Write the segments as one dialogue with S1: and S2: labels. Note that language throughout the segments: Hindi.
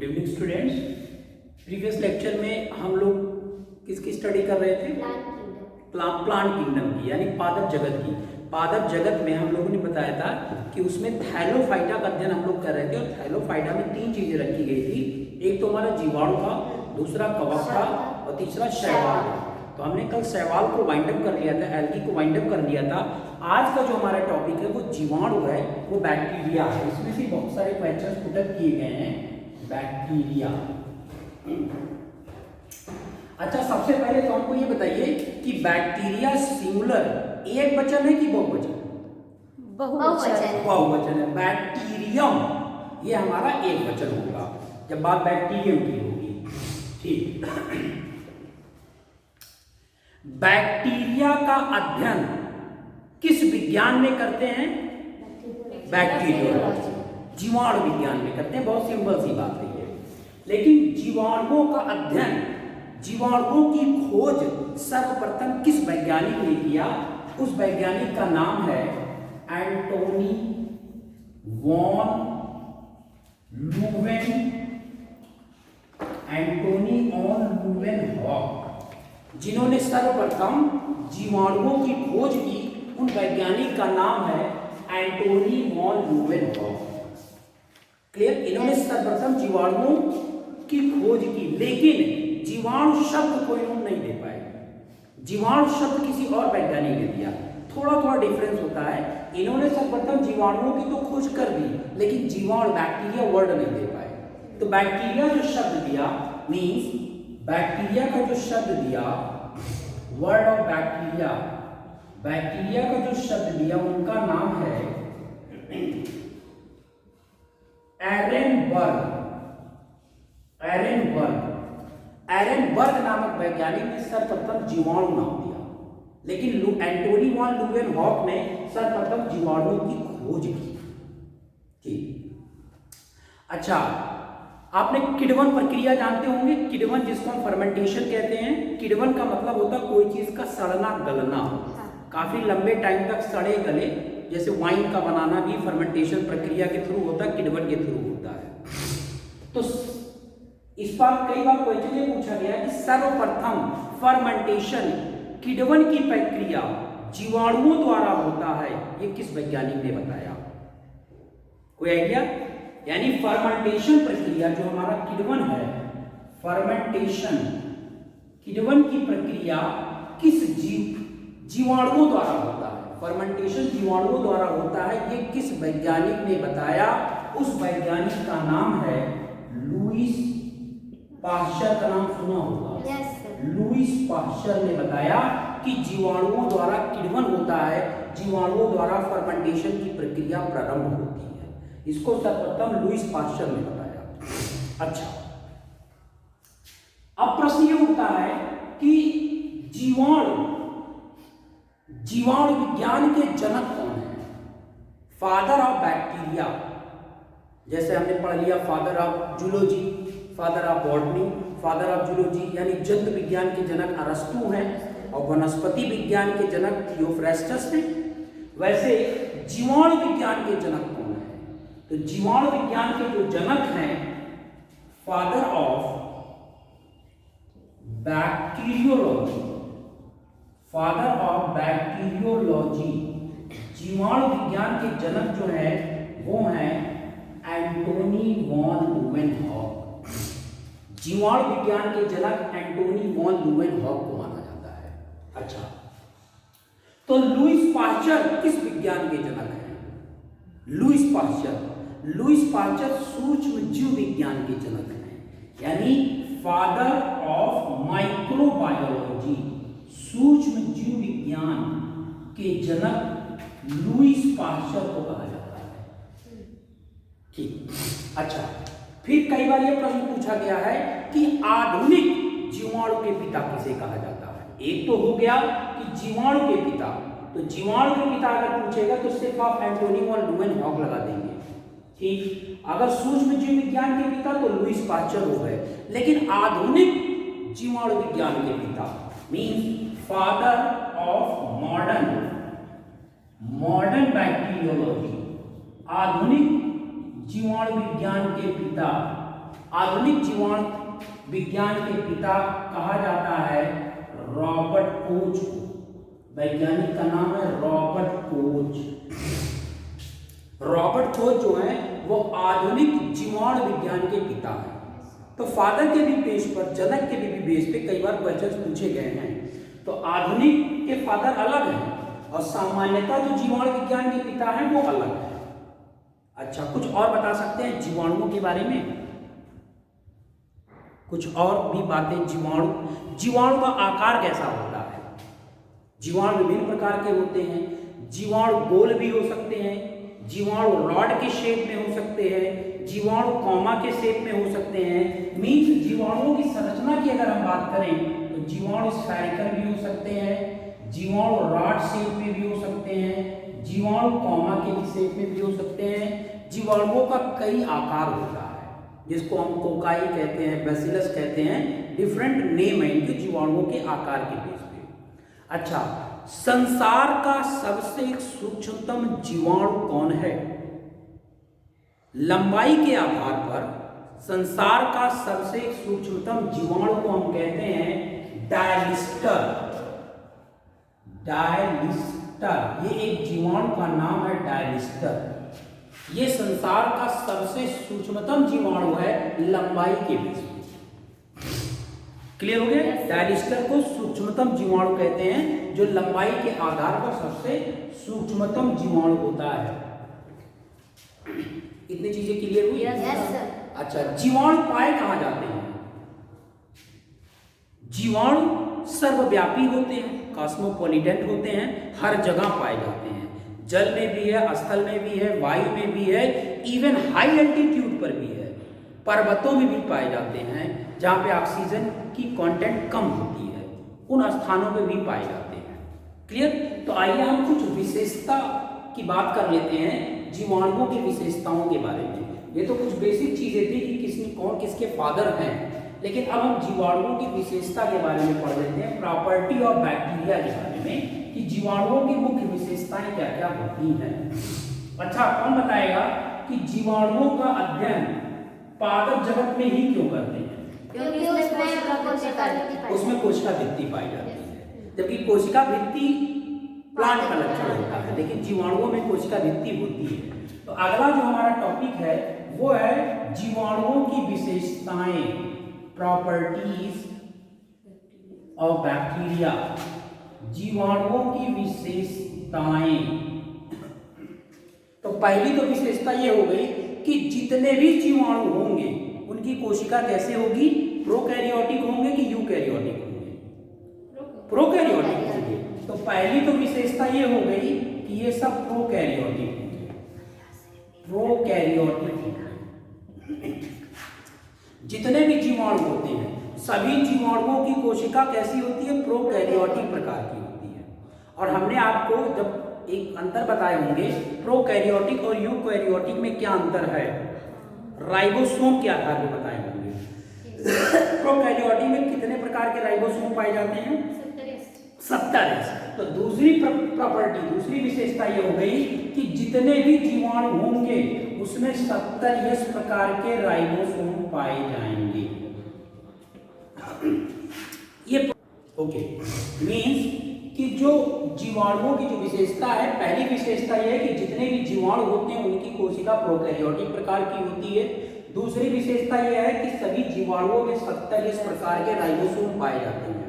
S1: Good evening students. Previous lecture में हम लोग किसकी स्टडी कर रहे थे? प्लांट किंगडम की, यानी पादप जगत की। पादप जगत में हम लोगों ने बताया था कि उसमें थैलोफाइटा का अध्ययन हम लोग कर रहे थे और थैलोफाइटा में तीन चीजें रखी गई थी। एक तो हमारा जीवाणु था, दूसरा कवक था और तीसरा शैवाल था। तो हमने कल शैवाल को वाइंड अप कर लिया था, एल्गी को वाइंड अप कर लिया था। आज का जो हमारा टॉपिक है वो जीवाणु है, वो बैक्टीरिया है। इसमें से बहुत सारे क्वेश्चंस पुट अप किए गए हैं। बैक्टीरिया। अच्छा, सबसे पहले तो हमको ये बताइए कि बैक्टीरिया सिंगुलर एक वचन है कि बहुवचन? बहुवचन है। बैक्टीरियम ये हमारा एक वचन होगा जब बात बैक्टीरियम की होगी। ठीक। बैक्टीरिया का अध्ययन किस विज्ञान में करते हैं? बैक्टीरियोलॉजी, जीवाणु विज्ञान में करते हैं। बहुत सिंपल सी बात है ये। लेकिन जीवाणुओं का अध्ययन, जीवाणुओं की खोज सर्वप्रथम किस वैज्ञानिक ने किया? उस वैज्ञानिक का नाम है एंटोनी वॉन लुवेन, एंटोनी वॉन लुवेनहॉक, जिन्होंने सर्वप्रथम जीवाणुओं की खोज की। उन वैज्ञानिक का नाम है एंटोनी वॉन लुवेनहॉक। क्लियर? इन्होंने सर्वप्रथम जीवाणुओं की खोज की, लेकिन जीवाणु शब्द को इन्होंने नहीं दे पाए। जीवाणु शब्द किसी और वैज्ञानिक ने दिया। थोड़ा थोड़ा डिफरेंस होता है। इन्होंने सर्वप्रथम जीवाणुओं की तो खोज कर दी, लेकिन जीवाणु बैक्टीरिया वर्ड नहीं दे पाए। तो बैक्टीरिया जो शब्द दिया, मीन्स बैक्टीरिया का जो शब्द दिया, वर्ड ऑफ बैक्टीरिया, बैक्टीरिया का जो शब्द दिया उनका नाम है एरेनबर्ग। एरेनबर्ग नामक वैज्ञानिक ने सर्वप्रथम जीवाणु नाम दिया, लेकिन एंटोनी वॉन लुवेनहॉक ने सर्वप्रथम जीवाणुओं की खोज की। ठीक। अच्छा, आपने किण्वन प्रक्रिया जानते होंगे। किण्वन जिसको हम फर्मेंटेशन कहते हैं। किण्वन का मतलब होता है कोई चीज का सड़ना गलना, काफी लंबे टाइम तक सड़े गले। जैसे वाइन का बनाना भी फर्मेंटेशन प्रक्रिया के थ्रू होता है, किण्वन के थ्रू होता है। तो इस बार कई बार क्वेश्चन ये पूछा गया कि सर्वप्रथम फर्मेंटेशन, किण्वन की प्रक्रिया जीवाणुओं द्वारा होता है, ये किस वैज्ञानिक ने बताया? कोई आइडिया? यानी फर्मेंटेशन प्रक्रिया जो हमारा किण्वन है, फर्मेंटेशन किण्वन की प्रक्रिया किस जीवाणुओं द्वारा होता है? फर्मेंटेशन जीवाणुओं द्वारा होता है, ये किस वैज्ञानिक ने बताया? उस वैज्ञानिक का नाम है लुईस पाश्चर। का नाम सुना होगा? लुईस पाश्चर ने बताया कि जीवाणुओं द्वारा किण्वन होता है, जीवाणुओं द्वारा फर्मेंटेशन की प्रक्रिया प्रारंभ होती है। इसको सर्वप्रथम लुईस पाश्चर ने बताया। अच्छा, अब प्रश्न ये उठता है कि जीवाणु विज्ञान के जनक कौन है? फादर ऑफ बैक्टीरिया, जैसे हमने पढ़ लिया father of zoology, father of botany, father of zoology यानी जंतु विज्ञान के जनक अरस्तु हैं और वनस्पति विज्ञान के जनक थियोफ्रेस्टस हैं। वैसे जीवाणु विज्ञान के जनक कौन है? तो जीवाणु विज्ञान के जो जनक हैं, father of bacteriology, father of bacteriology, जीवाणु विज्ञान के जनक जो है वो हैं एंटोनी वॉन लुवेनहॉक। जीवाणु विज्ञान के जनक एंटोनी वॉन लुवेनहॉक को माना जाता है। अच्छा, तो लुईस पाश्चर किस विज्ञान के जनक हैं? लुईस पाश्चर सूक्ष्म जीव विज्ञान के जनक हैं, यानी फादर ऑफ माइक्रोबायोलॉजी। सूक्ष्म जीव विज्ञान के जनक लुईस पाश्चर को कहा जाता है। ठीक। अच्छा, फिर कई बार यह प्रश्न पूछा गया है कि आधुनिक जीवाणु के पिता किसे कहा जाता है? एक तो हो गया कि जीवाणु के पिता, तो जीवाणु के पिता अगर पूछेगा तो सिर्फ आप एंटोनी वॉन लुवेनहॉक लगा देंगे। ठीक। अगर सूक्ष्म जीव विज्ञान के पिता तो लुईस पाश्चर हो गए, लेकिन आधुनिक जीवाणु विज्ञान के पिता means father of modern bacteriology, आधुनिक जीवाणु विज्ञान के पिता आधुनिक जीवाणु विज्ञान के पिता कहा जाता है रॉबर्ट कोच को। वैज्ञानिक का नाम है रॉबर्ट कोच। रॉबर्ट कोच जो है वो आधुनिक जीवाणु विज्ञान के पिता हैं। तो फादर के भी पेज पर, जनक के भी बेस पे कई बार क्वेश्चन पूछे गए हैं। तो आधुनिक के फादर अलग हैं और सामान्यतः जो जीवाणु विज्ञान के पिता हैं वो अलग है। अच्छा, कुछ और बता सकते हैं जीवाणुओं के बारे में? कुछ और भी बातें। जीवाणु का आकार कैसा होता है? जीवाणु विभिन्न प्रकार के होते हैं। जीवाणु गोल भी हो सकते हैं, जीवाणु रॉड के शेप में हो सकते हैं, जीवाणु कॉमा के शेप में हो सकते हैं। मीन्स जीवाणुओं की संरचना की अगर हम बात करें तो जीवाणु स्फेरिकल भी हो सकते हैं, जीवाणु रॉड शेप में भी हो सकते हैं, जीवाणु कॉमा के भी शेप में भी हो सकते हैं। जीवाणुओं का कई आकार होता है जिसको हम कोकाई कहते हैं, बैसिलस कहते हैं, डिफरेंट नेम है इनके जीवाणुओं के आकार के बेस पे। अच्छा, संसार का सबसे सूक्ष्मतम जीवाणु कौन है? लंबाई के आधार पर संसार का सबसे सूक्ष्मतम जीवाणु को हम कहते हैं डायलिस्टर। डायलिस्टर, ये एक जीवाणु का नाम है डायलिस्टर। ये संसार का सबसे सूक्ष्मतम जीवाणु है लंबाई के बीच में। क्लियर हो गया? डायलिस्टर को सूक्ष्मतम जीवाणु कहते हैं जो लंबाई के आधार पर सबसे सूक्ष्मतम जीवाणु होता है। इतनी चीजें क्लियर हुई?
S2: Yes sir.
S1: अच्छा, जीवाणु पाए कहां जाते हैं? जीवाणु सर्वव्यापी होते हैं, कॉस्मोपॉलिटन होते हैं, हर जगह पाए जाते हैं। जल में भी है, स्थल में भी है, वायु में भी है, इवन हाई एल्टीट्यूड पर भी है, पर्वतों में भी पाए जाते हैं जहां पे ऑक्सीजन की कंटेंट कम होती है, उन स्थानों पे भी पाए जाते हैं। क्लियर? तो आइए हम कुछ विशेषता की बात कर लेते हैं जीवाणुओं की विशेषताओं के बारे में। ये तो कुछ बेसिक चीजें थी कि कौन किसके फादर हैं, लेकिन अब हम जीवाणुओं की विशेषता के बारे में पढ़ लेते हैं, प्रॉपर्टी ऑफ बैक्टीरिया के बारे में, कि जीवाणुओं की मुख्य विशेषताएं क्या क्या होती हैं। अच्छा, कौन बताएगा कि जीवाणुओं का अध्ययन पादप जगत में ही क्यों करते हैं?
S2: क्योंकि
S1: उसमें कोशिका भित्ति पाई जाती है, जबकि कोशिका भित्ति प्लांट का लक्षण होता है, लेकिन जीवाणुओं में कोशिका भित्ति होती है। तो अगला जो हमारा टॉपिक है वो है जीवाणुओं की विशेषताएं, प्रॉपर्टीज ऑफ बैक्टीरिया। जीवाणुओं की विशेषताएं। तो पहली तो विशेषता ये हो गई कि जितने भी जीवाणु होंगे उनकी कोशिका कैसे होगी? प्रोकैरियोटिक होंगे कि यूकैरियोटिक होंगे? प्रोकैरियोटिक होंगे। तो पहली तो विशेषता ये हो गई कि ये सब प्रोकैरियोटिक होंगे। प्रोकैरियोटिक होंगे। जितने भी जीवाणु होते हैं सभी जीवाणुओं की कोशिका कैसी होती है? प्रोकैरियोटिक प्रकार की होती है। और हमने आपको जब एक अंतर बताए होंगे प्रोकैरियोटिक और यूकैरियोटिक में क्या अंतर है, राइबोसोम के आधार पर बताए होंगे। प्रोकैरियोटिक में कितने प्रकार के राइबोसोम पाए जाते हैं? 70। तो दूसरी प्रॉपर्टी, दूसरी विशेषता ये हो गई कि जितने भी जीवाणु होंगे उसमें 70 प्रकार के राइबोसोम पाए जाएंगे। ये ओके मीन्स कि जो जीवाणुओं की जो विशेषता है, पहली विशेषता यह है कि जितने भी जीवाणु होते हैं उनकी कोशिका प्रोकैरियोटिक प्रकार की होती है। दूसरी विशेषता यह है कि सभी जीवाणुओं में 70 प्रकार के राइबोसोम पाए जाते हैं।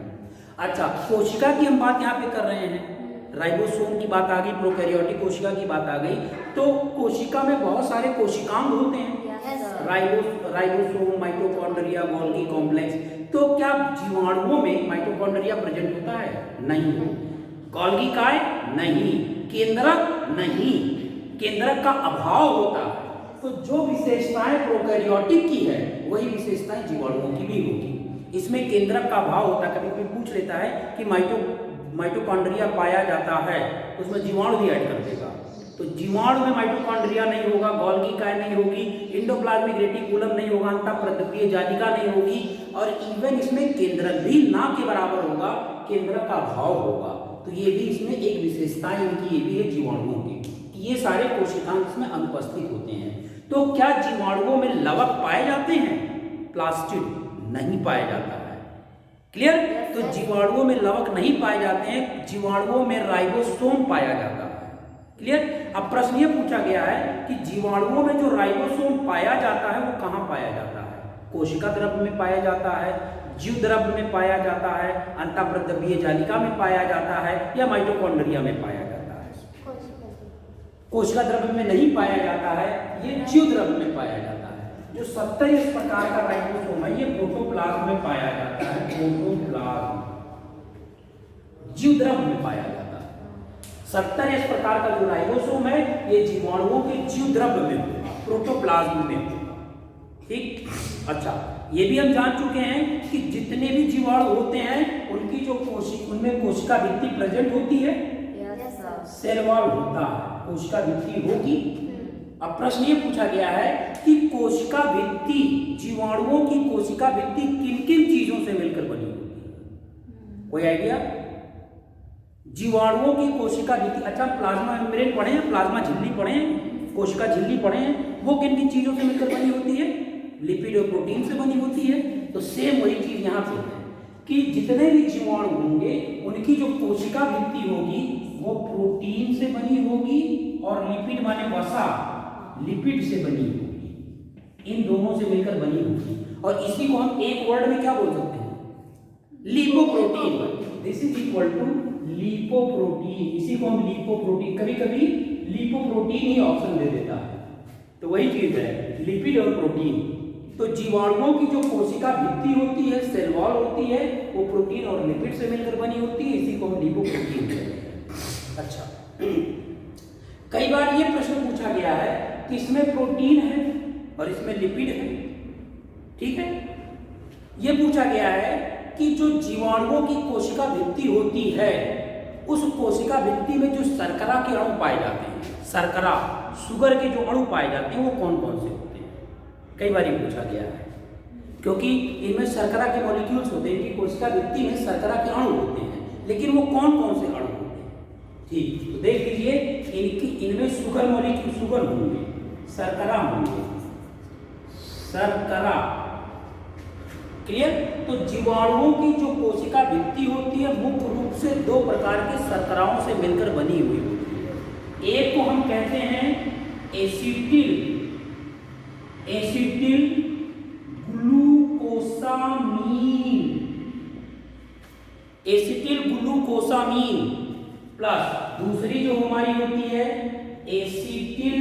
S1: अच्छा, कोशिका की हम बात यहाँ पे कर रहे हैं, राइबोसोम की बात आ गई, प्रोकैरियोटिक कोशिका की बात आ गई। तो कोशिका में बहुत सारे कोशिकांग होते हैं, राइबोसोम, माइटोकॉन्ड्रिया, गोल्गी कॉम्प्लेक्स। तो क्या जीवाणुओं में माइटोकॉन्ड्रिया प्रेजेंट होता है? नहीं। गोल्गी काय? नहीं। केंद्रक? नहीं, केंद्रक का अभाव होता है। तो जो विशेषताएं प्रोकैरियोटिक की है वही विशेषताएं जीवाणुओं की भी होगी। इसमें केंद्रक का अभाव होता है। कभी कोई पूछ लेता है कि माइटोकॉन्ड्रिया पाया जाता है, तो उसमें जीवाणु भी ऐड कर देगा। तो जीवाणु में माइटोकॉन्ड्रिया नहीं होगा, गोल्गी काय नहीं होगी, इंडोप्लाज्मिक रेटिकुलम नहीं होगा, अंतःप्रद्रव्यीय जालिका नहीं होगी, और इवन इसमें केंद्रक भी ना के बराबर होगा, केंद्रक का अभाव होगा। तो ये भी इसमें एक विशेषता इनकी ये भी है जीवाणुओं की, ये सारे कोशिकांग इसमें अनुपस्थित होते हैं। तो क्या जीवाणुओं में लवक पाए जाते हैं? प्लास्टिड नहीं पाया जाता है। क्लियर? तो जीवाणुओं में लवक नहीं पाए जाते हैं, जीवाणुओं में राइबोसोम पाया जाता है। क्लियर? अब प्रश्न ये पूछा गया है कि जीवाणुओं में जो राइबोसोम पाया जाता है वो कहाँ पाया जाता है? कोशिका द्रव्य में पाया जाता है, जीव द्रव्य में पाया जाता है, अंतःप्रद्रव्यीय जालिका में पाया जाता है, या माइटोकॉन्ड्रिया में पाया जाता है? कोशिका द्रव्य में नहीं पाया जाता है, ये जीव द्रव्य में पाया जाता है। जो 70 इस प्रकार का राइबोसोम है ये प्रोटोप्लाज्म में पाया जाता है, प्रोटोप्लाज्म जीव द्रव्य में पाया जाता है। 70 इस प्रकार का जो राइबोसोम है ये जीवाणुओं के जीव द्रव्य में होगा, प्रोटोप्लाज्म में होगा। ठीक? अच्छा, ये भी हम जान चुके हैं कि जितने भी जीवाणु होते हैं उनकी जो उनमें कोशिका भित्ति प्रेजेंट होती है, सेल वॉल होता है, कोशिका भित्ति होगी। अब प्रश्न ये पूछा गया है कि कोशिका भित्ति, जीवाणुओं की कोशिका भित्ति किन किन चीजों से मिलकर बनी होती है? कोई आइडिया? जीवाणुओं की कोशिका भित्ति, अच्छा प्लाज्मा मेम्ब्रेन पढ़े हैं, प्लाज्मा झिल्ली पढ़े हैं, कोशिका झिल्ली पढ़े हैं, वो किन किन चीजों से मिलकर बनी होती है? लिपिड और प्रोटीन से बनी होती है। तो सेम वही चीज यहाँ पे है कि जितने भी जीवाणु होंगे उनकी जो कोशिका भित्ति होगी वो प्रोटीन से बनी होगी और लिपिड माने वसा, लिपिड से बनी होगी, इन दोनों से मिलकर बनी होगी। और इसी को हम एक वर्ड में क्या बोल सकते हैं? Lipoprotein. This is equal to lipoprotein, इसी को हम लिपोप्रोटीन, कभी कभी लिपोप्रोटीन ही ऑप्शन दे देता है, तो वही चीज है लिपिड और प्रोटीन। तो जीवाणुओं की जो कोशिका भित्ति होती है, सेल वॉल होती है, वो प्रोटीन और लिपिड से मिलकर बनी होती है, इसी को हम लिपोप्रोटीन कहते हैं। अच्छा, कई बार ये प्रश्न पूछा गया है कि इसमें प्रोटीन है और इसमें लिपिड है। ठीक है? ये पूछा गया है कि जो जीवाणुओं की कोशिका भित्ति होती है उस कोशिका भित्ति में जो शर्करा के अणु पाए जाते हैं, शर्करा शुगर के जो अणु पाए जाते हैं वो कौन कौन से होते हैं? कई बार ये पूछा गया है क्योंकि इनमें शर्करा के मॉलिक्यूल्स होते हैं, इनकी कोशिका भित्ति में शर्करा के अणु होते हैं, लेकिन वो कौन कौन से अणु होते हैं? ठीक, तो देख लीजिए इनमें शुगर मॉलिक्यूल, शुगर होंगे, शर्करा होंगे, शर्करा। क्लियर? तो जीवाणुओं की जो कोशिका भित्ति होती है मुख्य रूप से दो प्रकार के शर्कराओं से मिलकर बनी हुई होती है। एक को हम कहते हैं acetyl glucosamine, acetyl glucosamine plus दूसरी जो हमारी होती है एसिटिल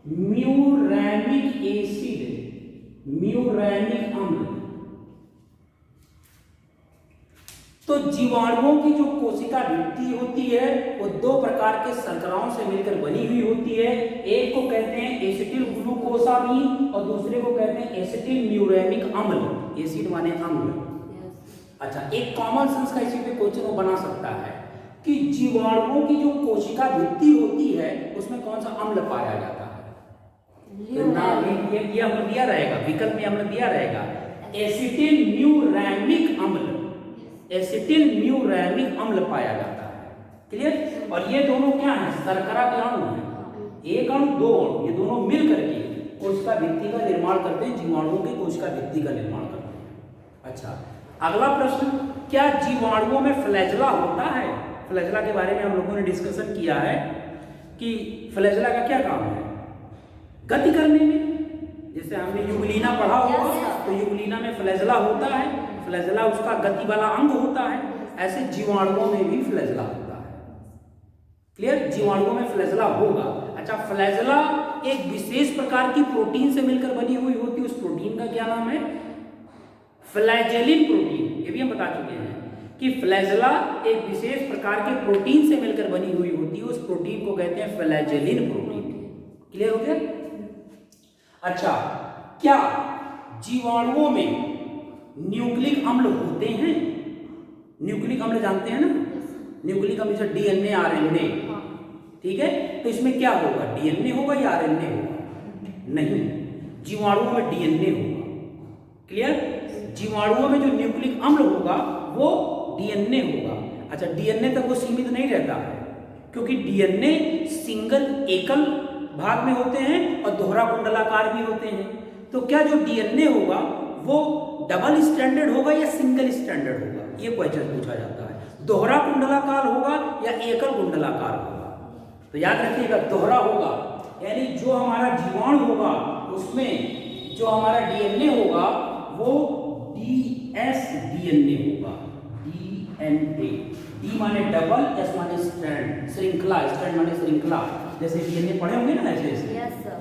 S1: म्यूरैनिक एसिड, म्यूरैनिक अम्ल। तो जीवाणुओं की जो कोशिका भित्ति होती है वो दो प्रकार के शर्कराओं से मिलकर बनी हुई होती है। एक को कहते हैं एसिटिल ग्लूकोसामीन और दूसरे को कहते हैं एसिटिल म्यूरैनिक अम्ल, एसिड माने अम्ल। अच्छा, एक कॉमन सेंस का इसी पे क्वेश्चन बना सकता है कि जीवाणुओं की जो कोशिका भित्ति होती है उसमें कौन सा अम्ल पाया जाता है? ये अम्ल दिया रहेगा, विकल्प में अम्ल दिया रहेगा एसिटिल म्यूरैनिक अम्ल, एसिटिल म्यूरैनिक अम्ल पाया जाता है। क्लियर? और ये दोनों क्या है? शर्करा के अणु हैं, एक अणु दो अणु, ये दोनों मिल करके कोशिका भित्ति का निर्माण करते हैं, जीवाणुओं की कोशिका भित्ति का निर्माण करते हैं। अच्छा, अगला प्रश्न, क्या जीवाणुओं में फ्लैजेला होता है? फ्लैजेला के बारे में हम लोगों ने डिस्कशन किया है कि फ्लैजेला का क्या काम है? गति करने में। जैसे हमने यूग्लिना पढ़ा होगा तो यूग्लिना में फ्लैजेला होता है, फ्लैजेला उसका गति वाला अंग होता है, ऐसे जीवाणुओं में भी फ्लैजेला होता है। क्लियर? जीवाणुओं में फ्लैजेला होगा। अच्छा, फ्लैजेला एक विशेष प्रकार की प्रोटीन से मिलकर बनी हुई होती है, उस प्रोटीन का क्या नाम है? फ्लैजेलिन प्रोटीन। ये भी हम बता चुके हैं कि फ्लैजेला एक विशेष प्रकार के प्रोटीन से मिलकर बनी हुई होती है, उस प्रोटीन को कहते हैं फ्लैजेलिन प्रोटीन। क्लियर हो गया? अच्छा, क्या जीवाणुओं में न्यूक्लिक अम्ल होते हैं? न्यूक्लिक अम्ल जानते हैं ना? न्यूक्लिक अम्ल जैसे डीएनए, आरएनए। ठीक है? तो इसमें क्या होगा? डीएनए होगा या आरएनए होगा? नहीं, जीवाणुओं में डीएनए होगा। क्लियर? जीवाणुओं में जो न्यूक्लिक अम्ल होगा वो डीएनए होगा। अच्छा, डीएनए तक वो सीमित नहीं रहता है क्योंकि डीएनए सिंगल, एकल भाग में होते हैं और दोहरा कुंडलाकार भी होते हैं। तो क्या जो डीएनए होगा वो डबल स्ट्रैंडेड होगा या सिंगल स्ट्रैंडेड होगा, ये क्वेश्चन पूछा जाता है। दोहरा कुंडलाकार होगा या एकल कुंडलाकार होगा। तो याद रखिएगा दोहरा होगा, यानी जो हमारा जीवाणु होगा उसमें जो हमारा डीएनए होगा वो डीएस डीएनए होगा। डीएनए, डी माने डबल, एस माने स्ट्रैंड, श्रृंखला, स्ट्रैंड माने श्रृंखला। जैसे डीएनए पढ़े होंगे ना ऐसे ऐसे,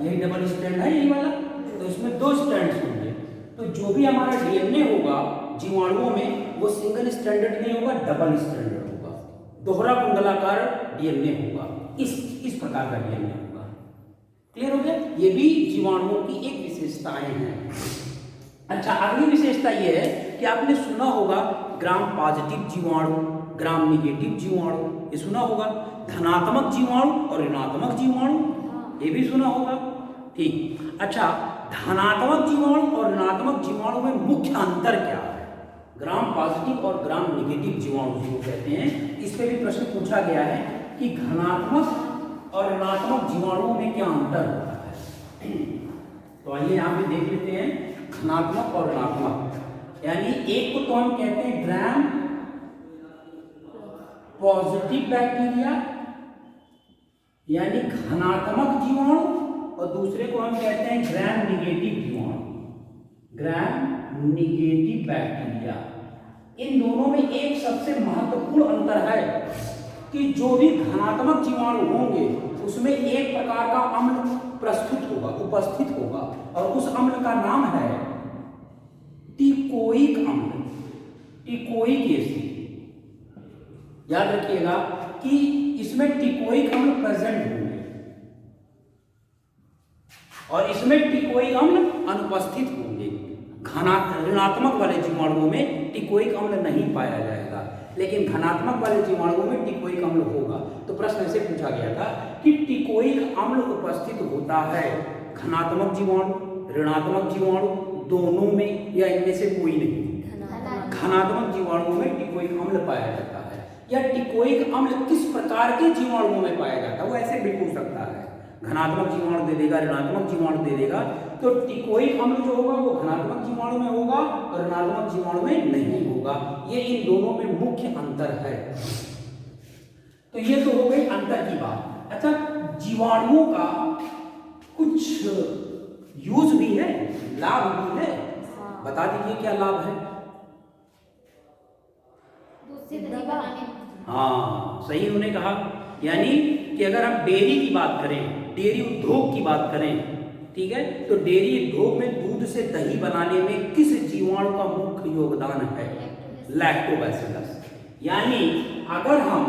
S1: यही डबल स्ट्रैंड है यही वाला, तो इसमें 2 स्ट्रैंड्स होंगे। तो जो भी हमारा डीएनए होगा जीवाणुओं में वो सिंगल स्ट्रैंडेड नहीं होगा, डबल स्ट्रैंडेड होगा, दोहरा कुंडलाकार डीएनए होगा। इस प्रकार का डीएनए होगा। क्लियर हो गया? ये भी जीवाणुओं की एक विशेषताएं हैं। अच्छा, अगली विशेषता ये है कि आपने सुना होगा ग्राम पॉजिटिव जीवाणु, ग्राम निगेटिव जीवाणु, ये सुना होगा। धनात्मक जीवाणु और ऋणात्मक जीवाणु, ये भी सुना होगा। ठीक, अच्छा, धनात्मक जीवाणु और ऋणात्मक जीवाणु में मुख्य अंतर क्या है? ग्राम पॉजिटिव और ग्राम निगेटिव जीवाणु जो कहते हैं, इस पे भी प्रश्न पूछा गया है कि धनात्मक और ऋणात्मक जीवाणुओं में क्या अंतर होता है। तो आइए यहाँ पे देख लेते हैं धनात्मक और ऋणात्मक, यानी एक को तो हम कहते हैं ग्राम पॉजिटिव बैक्टीरिया यानी धनात्मक जीवाणु, और दूसरे को हम कहते हैं ग्राम निगेटिव जीवाणु, ग्राम निगेटिव बैक्टीरिया। इन दोनों में एक सबसे महत्वपूर्ण अंतर है कि जो भी धनात्मक जीवाणु होंगे उसमें एक प्रकार का अम्ल प्रस्तुत होगा, उपस्थित होगा, और उस अम्ल का नाम है टिकोइक अम्ल, टिकोइक एसिड। याद रखिएगा कि इसमें टिकोइक अम्ल प्रेजेंट होंगे और इसमें टिकोइक अम्ल अनुपस्थित होंगे। ऋणात्मक वाले जीवाणुओं में टिकोइक अम्ल नहीं पाया जाएगा, लेकिन धनात्मक वाले जीवाणुओं में टिकोइक अम्ल होगा। तो प्रश्न ऐसे पूछा गया था कि टिकोइक अम्ल उपस्थित होता है धनात्मक जीवाणु, ऋणात्मक जीवाणु दोनों में, या इनमें से कोई नहीं? धनात्मक जीवाणुओं में टिकोइक अम्ल पाया जाता है। या टिकोइक अम्ल किस प्रकार के जीवाणुओं में पाया जाता है, वो ऐसे भी पूछ सकता है। धनात्मक जीवाणु दे देगा, ऋणात्मक जीवाणु दे देगा, तो टिकोइक अम्ल जो होगा वो धनात्मक जीवाणु में होगा और ऋणात्मक जीवाणु में नहीं होगा। ये इन दोनों में मुख्य अंतर है। तो ये तो हो गई अंतर की बात। अच्छा, जीवाणुओं का कुछ यूज भी है, लाभ भी है, बता दीजिए क्या लाभ है? हाँ, सही उन्होंने कहा, यानी कि अगर हम डेयरी की बात करें, डेयरी उद्योग की बात करें, ठीक है, तो डेयरी उद्योग में दूध से दही बनाने में किस जीवाणु का मुख्य योगदान है? लैक्टोबैसिलस। यानी अगर हम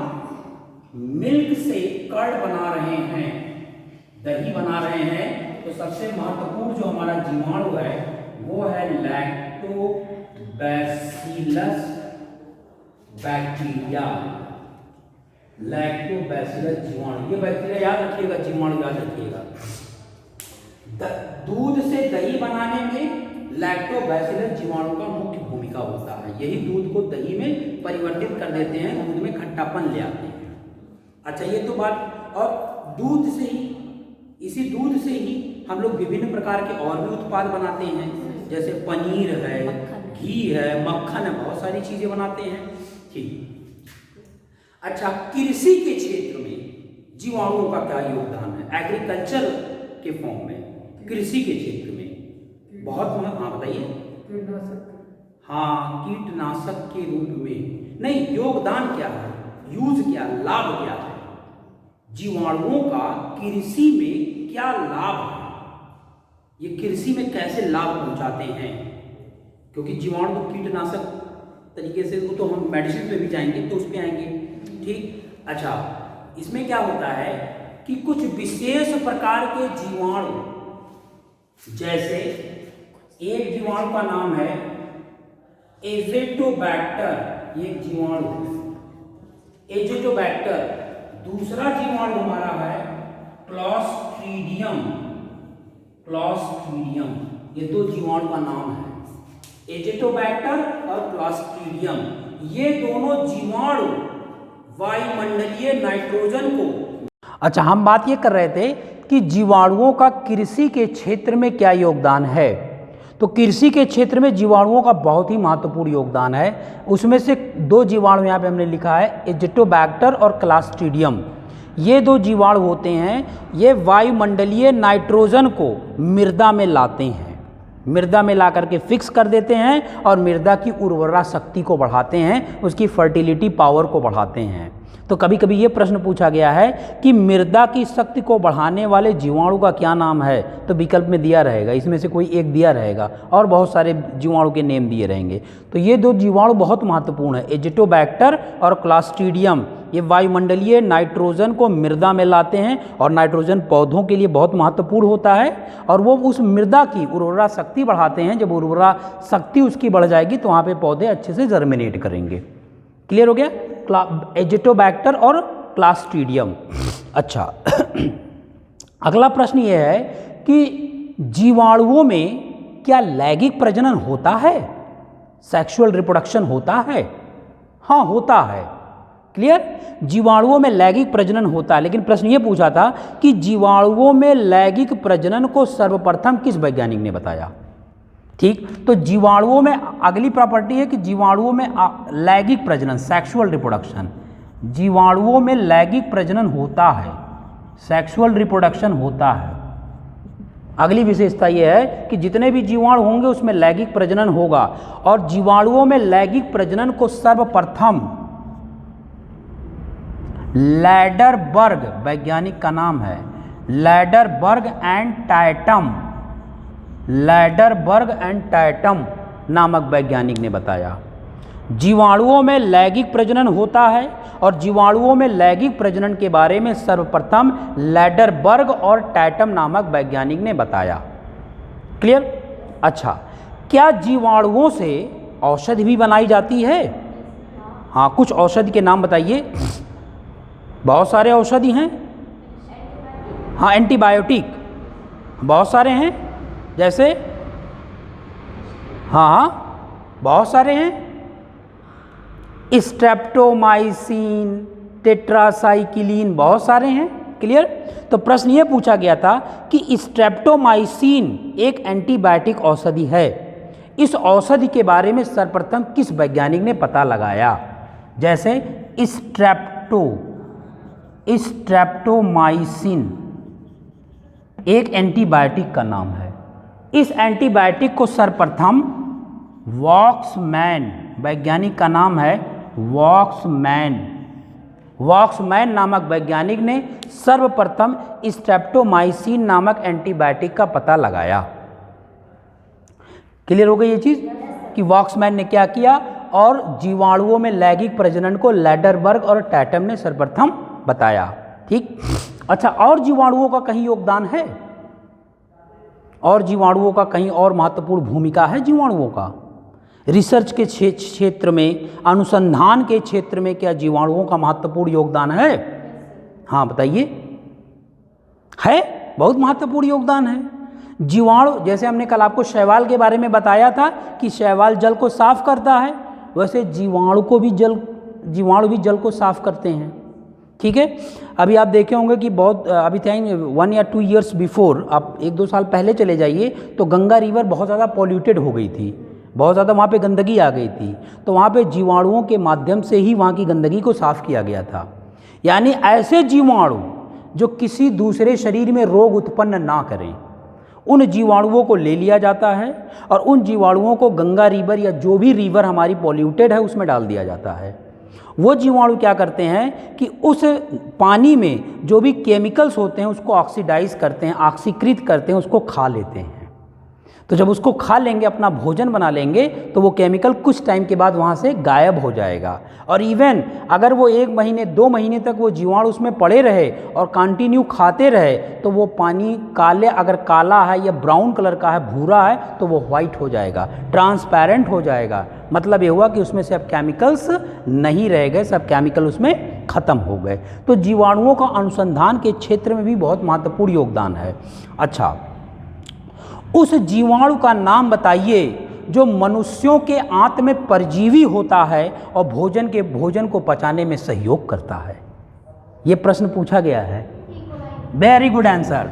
S1: मिल्क से कर्ड बना रहे हैं, दही बना रहे हैं, तो सबसे महत्वपूर्ण जो हमारा जीवाणु है वो है लैक्टोबैसिलस बैक्टीरिया। लैक्टोबैसिलस जीवाणु, ये बैक्टीरिया याद रखिएगा, जीवाणु याद रखिएगा। दूध से दही बनाने में लैक्टोबैसिलस जीवाणु का मुख्य भूमिका होता है। यही दूध को दही में परिवर्तित कर देते हैं, दूध में खट्टापन ले आते हैं। अच्छा, ये तो बात, और दूध से ही, इसी दूध से ही हम लोग विभिन्न प्रकार के और भी उत्पाद बनाते हैं, जैसे पनीर है, घी है, मक्खन है, बहुत सारी चीजें बनाते हैं। ठीक, अच्छा, कृषि के क्षेत्र में जीवाणुओं का क्या योगदान है? एग्रीकल्चर के फॉर्म में, कृषि के क्षेत्र में बहुत महत्व। हाँ बताइए। हाँ, कीटनाशक के रूप में नहीं, योगदान क्या है, यूज क्या, लाभ क्या है? जीवाणुओं का कृषि में क्या लाभ है, ये कृषि में कैसे लाभ पहुंचाते हैं? क्योंकि जीवाणु तो कीटनाशक तरीके से, वो तो हम मेडिसिन पे भी जाएंगे तो उस पे आएंगे। ठीक, अच्छा, इसमें क्या होता है कि कुछ विशेष प्रकार के जीवाणु, जैसे एक जीवाणु का नाम है एज़ोटोबैक्टर, ये जीवाणु एज़ोटोबैक्टर। दूसरा जीवाणु हमारा है क्लॉस्ट्रीडियम, क्लॉस्ट्रीडियम, ये दो जीवाणु का नाम है, एज़ोटोबैक्टर और क्लॉस्ट्रीडियम। ये दोनों जीवाणु वायुमंडलीय नाइट्रोजन को, अच्छा, हम बात ये कर रहे थे कि जीवाणुओं का कृषि के क्षेत्र में क्या योगदान है। तो कृषि के क्षेत्र में जीवाणुओं का बहुत ही महत्वपूर्ण योगदान है। उसमें से 2 जीवाणु यहाँ पे हमने लिखा है, एजिटोबैक्टर और क्लास्ट्रीडियम। ये 2 जीवाणु होते हैं, ये वायुमंडलीय नाइट्रोजन को मृदा में लाते हैं, मृदा में ला करके फिक्स कर देते हैं और मृदा की उर्वरा शक्ति को बढ़ाते हैं, उसकी फर्टिलिटी पावर को बढ़ाते हैं। तो कभी कभी ये प्रश्न पूछा गया है कि मृदा की शक्ति को बढ़ाने वाले जीवाणु का क्या नाम है, तो विकल्प में दिया रहेगा, इसमें से कोई एक दिया रहेगा और बहुत सारे जीवाणु के नेम दिए रहेंगे। तो ये 2 जीवाणु बहुत महत्वपूर्ण है, एजिटोबैक्टर और क्लास्ट्रीडियम। ये वायुमंडलीय नाइट्रोजन को मृदा में लाते हैं और नाइट्रोजन पौधों के लिए बहुत महत्वपूर्ण होता है और वो उस मृदा की उर्वरा शक्ति बढ़ाते हैं। जब उर्वरा शक्ति उसकी बढ़ जाएगी तो वहाँ पे पौधे अच्छे से जर्मिनेट करेंगे। क्लियर हो गया? एजिटोबैक्टर और क्लास्ट्रीडियम। अच्छा अगला प्रश्न ये है कि जीवाणुओं में क्या लैंगिक प्रजनन होता है? सेक्सुअल रिप्रोडक्शन होता है? हाँ होता है। क्लियर? जीवाणुओं में लैंगिक प्रजनन होता है, लेकिन प्रश्न ये पूछा था कि जीवाणुओं में लैंगिक प्रजनन को सर्वप्रथम किस वैज्ञानिक ने बताया? ठीक, तो जीवाणुओं में अगली प्रॉपर्टी है कि जीवाणुओं में लैंगिक प्रजनन, सेक्सुअल रिप्रोडक्शन, जीवाणुओं में लैंगिक प्रजनन होता है, सेक्सुअल रिप्रोडक्शन होता है। अगली विशेषता यह है कि जितने भी जीवाणु होंगे उसमें लैंगिक प्रजनन होगा और जीवाणुओं में लैंगिक प्रजनन को सर्वप्रथम लैडरबर्ग वैज्ञानिक का नाम है, लैडरबर्ग एंड टाइटम, लैडरबर्ग एंड टाइटम नामक वैज्ञानिक ने बताया। जीवाणुओं में लैंगिक प्रजनन होता है और जीवाणुओं में लैंगिक प्रजनन के बारे में सर्वप्रथम लैडरबर्ग और टाइटम नामक वैज्ञानिक ने बताया। क्लियर? अच्छा, क्या जीवाणुओं से औषधि भी बनाई जाती है? हाँ, कुछ औषधि के नाम बताइए। बहुत सारे औषधि हैं। हाँ, एंटीबायोटिक बहुत सारे हैं, जैसे हाँ बहुत सारे हैं, स्ट्रेप्टोमाइसिन, टेट्रासाइक्लिन, बहुत सारे हैं। क्लियर? तो प्रश्न ये पूछा गया था कि स्ट्रेप्टोमाइसिन एक एंटीबायोटिक औषधि है, इस औषधि के बारे में सर्वप्रथम किस वैज्ञानिक ने पता लगाया? जैसे स्ट्रेप्टोमाइसिन एक एंटीबायोटिक का नाम है। इस एंटीबायोटिक को सर्वप्रथम वॉक्समैन, वैज्ञानिक का नाम है वॉक्समैन नामक वैज्ञानिक ने सर्वप्रथम स्ट्रेप्टोमाइसिन नामक एंटीबायोटिक का पता लगाया। क्लियर हो गई ये चीज़ कि वॉक्समैन ने क्या किया और जीवाणुओं में लैंगिक प्रजनन को लैडरबर्ग और टाइटम ने सर्वप्रथम बताया। ठीक। अच्छा, और जीवाणुओं का कहीं योगदान है? और जीवाणुओं का कहीं और महत्वपूर्ण भूमिका है? जीवाणुओं का रिसर्च के क्षेत्र में, अनुसंधान के क्षेत्र में क्या जीवाणुओं का महत्वपूर्ण योगदान है? हाँ बताइए। है, बहुत महत्वपूर्ण योगदान है। जीवाणु, जैसे हमने कल आपको शैवाल के बारे में बताया था कि शैवाल जल को साफ करता है, वैसे जीवाणु भी जल को साफ करते हैं। ठीक है। अभी आप देखे होंगे कि बहुत अभी थे 1 या 2 ईयर्स बिफोर, आप 1-2 साल पहले चले जाइए तो गंगा रिवर बहुत ज़्यादा पॉल्यूटेड हो गई थी, बहुत ज़्यादा वहाँ पे गंदगी आ गई थी। तो वहाँ पे जीवाणुओं के माध्यम से ही वहाँ की गंदगी को साफ किया गया था। यानी ऐसे जीवाणु जो किसी दूसरे शरीर में रोग उत्पन्न ना करें, उन जीवाणुओं को ले लिया जाता है और उन जीवाणुओं को गंगा रिवर या जो भी रिवर हमारी पॉल्यूटेड है उसमें डाल दिया जाता है। वो जीवाणु क्या करते हैं कि उस पानी में जो भी केमिकल्स होते हैं उसको ऑक्सीडाइज करते हैं, ऑक्सीकृत करते हैं, उसको खा लेते हैं। तो जब उसको खा लेंगे, अपना भोजन बना लेंगे, तो वो केमिकल कुछ टाइम के बाद वहाँ से गायब हो जाएगा। और इवन अगर वो 1 महीने 2 महीने तक वो जीवाणु उसमें पड़े रहे और कंटिन्यू खाते रहे तो वो पानी अगर काला है या ब्राउन कलर का है, भूरा है, तो वो वाइट हो जाएगा, ट्रांसपेरेंट हो जाएगा। मतलब ये हुआ कि उसमें से अब केमिकल्स नहीं रह गए, सब केमिकल उसमें खत्म हो गए। तो जीवाणुओं का अनुसंधान के क्षेत्र में भी बहुत महत्वपूर्ण योगदान है। अच्छा, उस जीवाणु का नाम बताइए जो मनुष्यों के आंत में परजीवी होता है और भोजन को पचाने में सहयोग करता है। ये प्रश्न पूछा गया है। Very good answer.